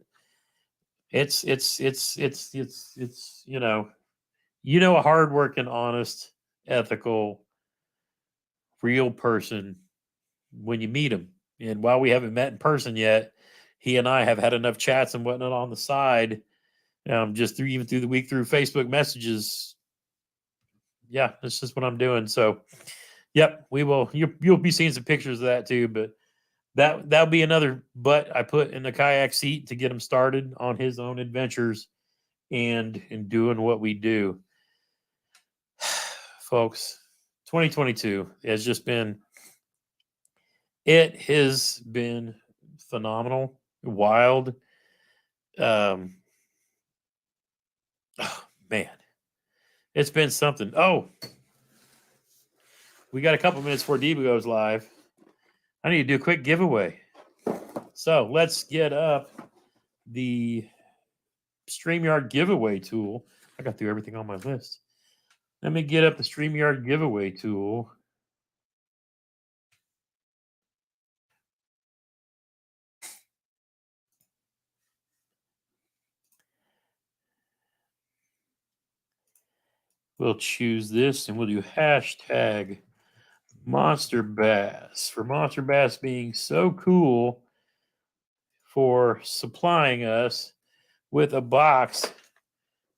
Speaker 1: it's a hardworking, honest, ethical, real person when you meet him. And while we haven't met in person yet, he and I have had enough chats and whatnot on the side, just through the week through Facebook messages. Yeah, that's just what I'm doing. So, yep, we will. You'll be seeing some pictures of that too. But that'll be another butt I put in the kayak seat to get him started on his own adventures and in doing what we do. Folks, 2022 has just been phenomenal, wild. Oh man, it's been something. Oh, we got a couple minutes before Deba goes live. I need to do a quick giveaway. So let's get up the StreamYard giveaway tool. I got through everything on my list. Let me get up the StreamYard giveaway tool. We'll choose this and we'll do hashtag Monster Bass for Monster Bass being so cool for supplying us with a box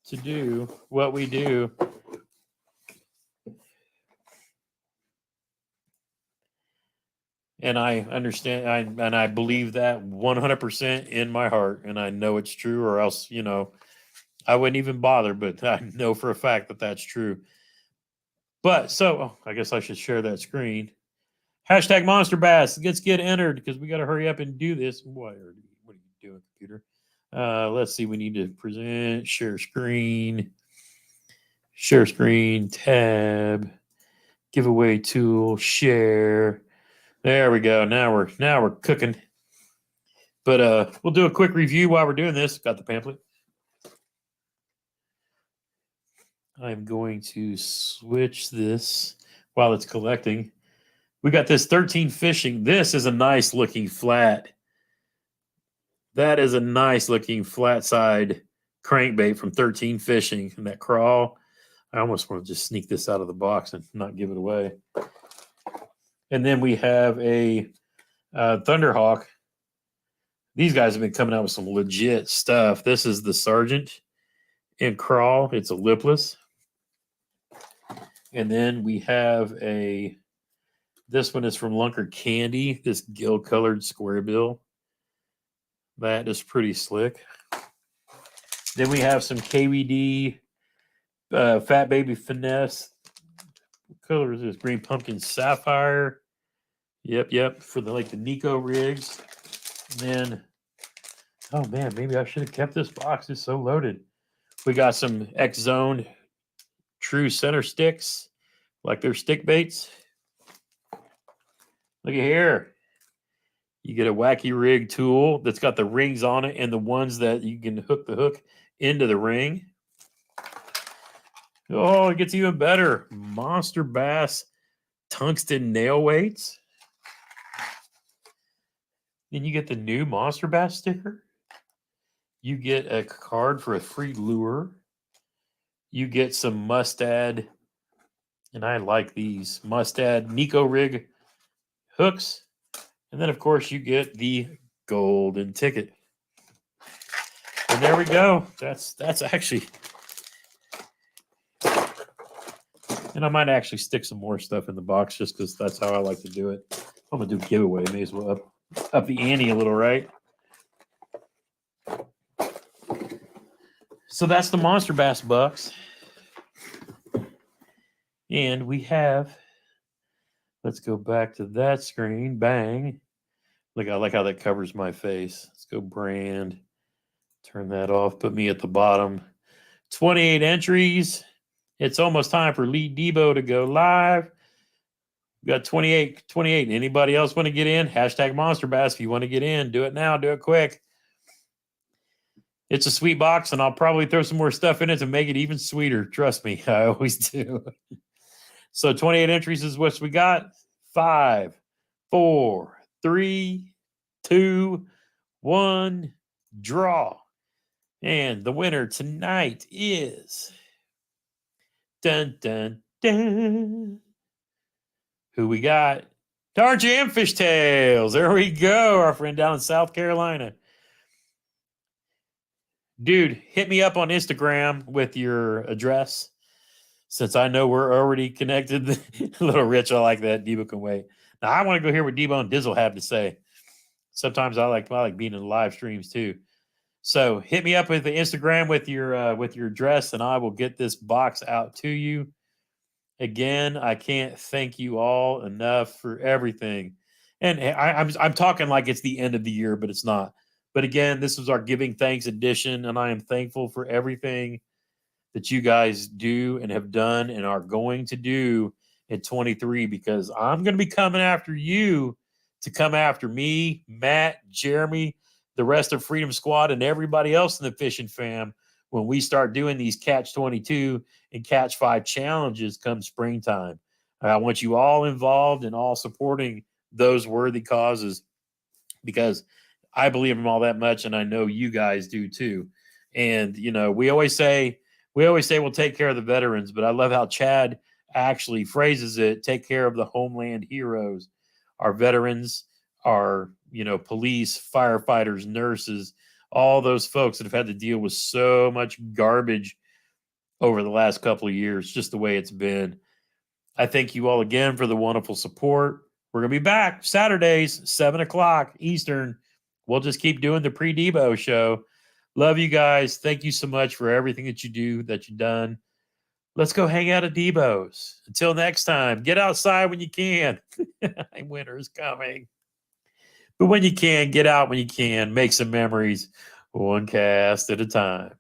Speaker 1: to do what we do. And I understand, and I believe that 100% in my heart, and I know it's true, or else, I wouldn't even bother, but I know for a fact that that's true. But so I guess I should share that screen. Hashtag Monster Bass. Let's get entered because we got to hurry up and do this. What are you doing, computer? Let's see. We need to present, share screen, tab, giveaway tool, share. There we go. Now we're cooking. But we'll do a quick review while we're doing this. Got the pamphlet. I'm going to switch this while it's collecting. We got this 13 Fishing. This is a nice looking flat. That is a nice looking flat side crankbait from 13 Fishing. And that crawl, I almost want to just sneak this out of the box and not give it away. And then we have a Thunderhawk. These guys have been coming out with some legit stuff. This is the Sergeant in crawl. It's a lipless. And then we have this one is from Lunker Candy, this gill colored square bill. That is pretty slick. Then we have some KVD Fat Baby Finesse. What color is this? Green Pumpkin Sapphire. Yep. For the Nico rigs. And then, oh man, maybe I should have kept this box. It's so loaded. We got some X Zone True Center sticks, like they're stick baits. Look at here. You get a wacky rig tool that's got the rings on it and the ones that you can hook the hook into the ring. Oh, it gets even better. Monster Bass tungsten nail weights. Then you get the new Monster Bass sticker. You get a card for a free lure. You get some Mustad, and I like these Mustad Nico rig hooks. And then, of course, you get the golden ticket. And there we go. That's actually... And I might actually stick some more stuff in the box just because that's how I like to do it. I'm going to do a giveaway. May as well up the ante a little, right? So that's the Monster Bass bucks. And we have... Let's go back to that screen. Bang. Look, I like how that covers my face. Let's go brand. Turn that off. Put me at the bottom. 28 entries. It's almost time for Lead Debo to go live. We got 28. Anybody else want to get in? Hashtag Monster Bass. If you want to get in, do it now. Do it quick. It's a sweet box, and I'll probably throw some more stuff in it to make it even sweeter. Trust me, I always do. So 28 entries is what we got. 5, 4, 3, 2, 1, draw. And the winner tonight is... Dun, dun, dun. Who we got? Dar Jam Fishtails. There we go. Our friend down in South Carolina. Dude, hit me up on Instagram with your address. Since I know we're already connected. A little rich, I like that. Debo can wait. Now I want to go hear what Debo and Dizzle have to say. Sometimes I like being in the live streams too. So hit me up with the Instagram with your address, and I will get this box out to you. Again, I can't thank you all enough for everything. And I'm talking like it's the end of the year, but it's not. But again, this was our Giving Thanks edition, and I am thankful for everything that you guys do and have done and are going to do in 23, because I'm going to be coming after you to come after me, Matt, Jeremy, the rest of Freedom Squad, and everybody else in the Fishing fam when we start doing these Catch 22 and Catch 5 challenges come springtime. I want you all involved and all supporting those worthy causes, because I believe in them all that much, and I know you guys do too. And, we always say we'll take care of the veterans, but I love how Chad actually phrases it: take care of the homeland heroes. Our veterans our, police, firefighters, nurses, all those folks that have had to deal with so much garbage over the last couple of years, just the way it's been. I thank you all again for the wonderful support. We're going to be back Saturdays, 7 o'clock Eastern. We'll just keep doing the pre-Debo show. Love you guys. Thank you so much for everything that you do, that you've done. Let's go hang out at Debo's. Until next time, get outside when you can. Winter's coming. But when you can, get out when you can. Make some memories, one cast at a time.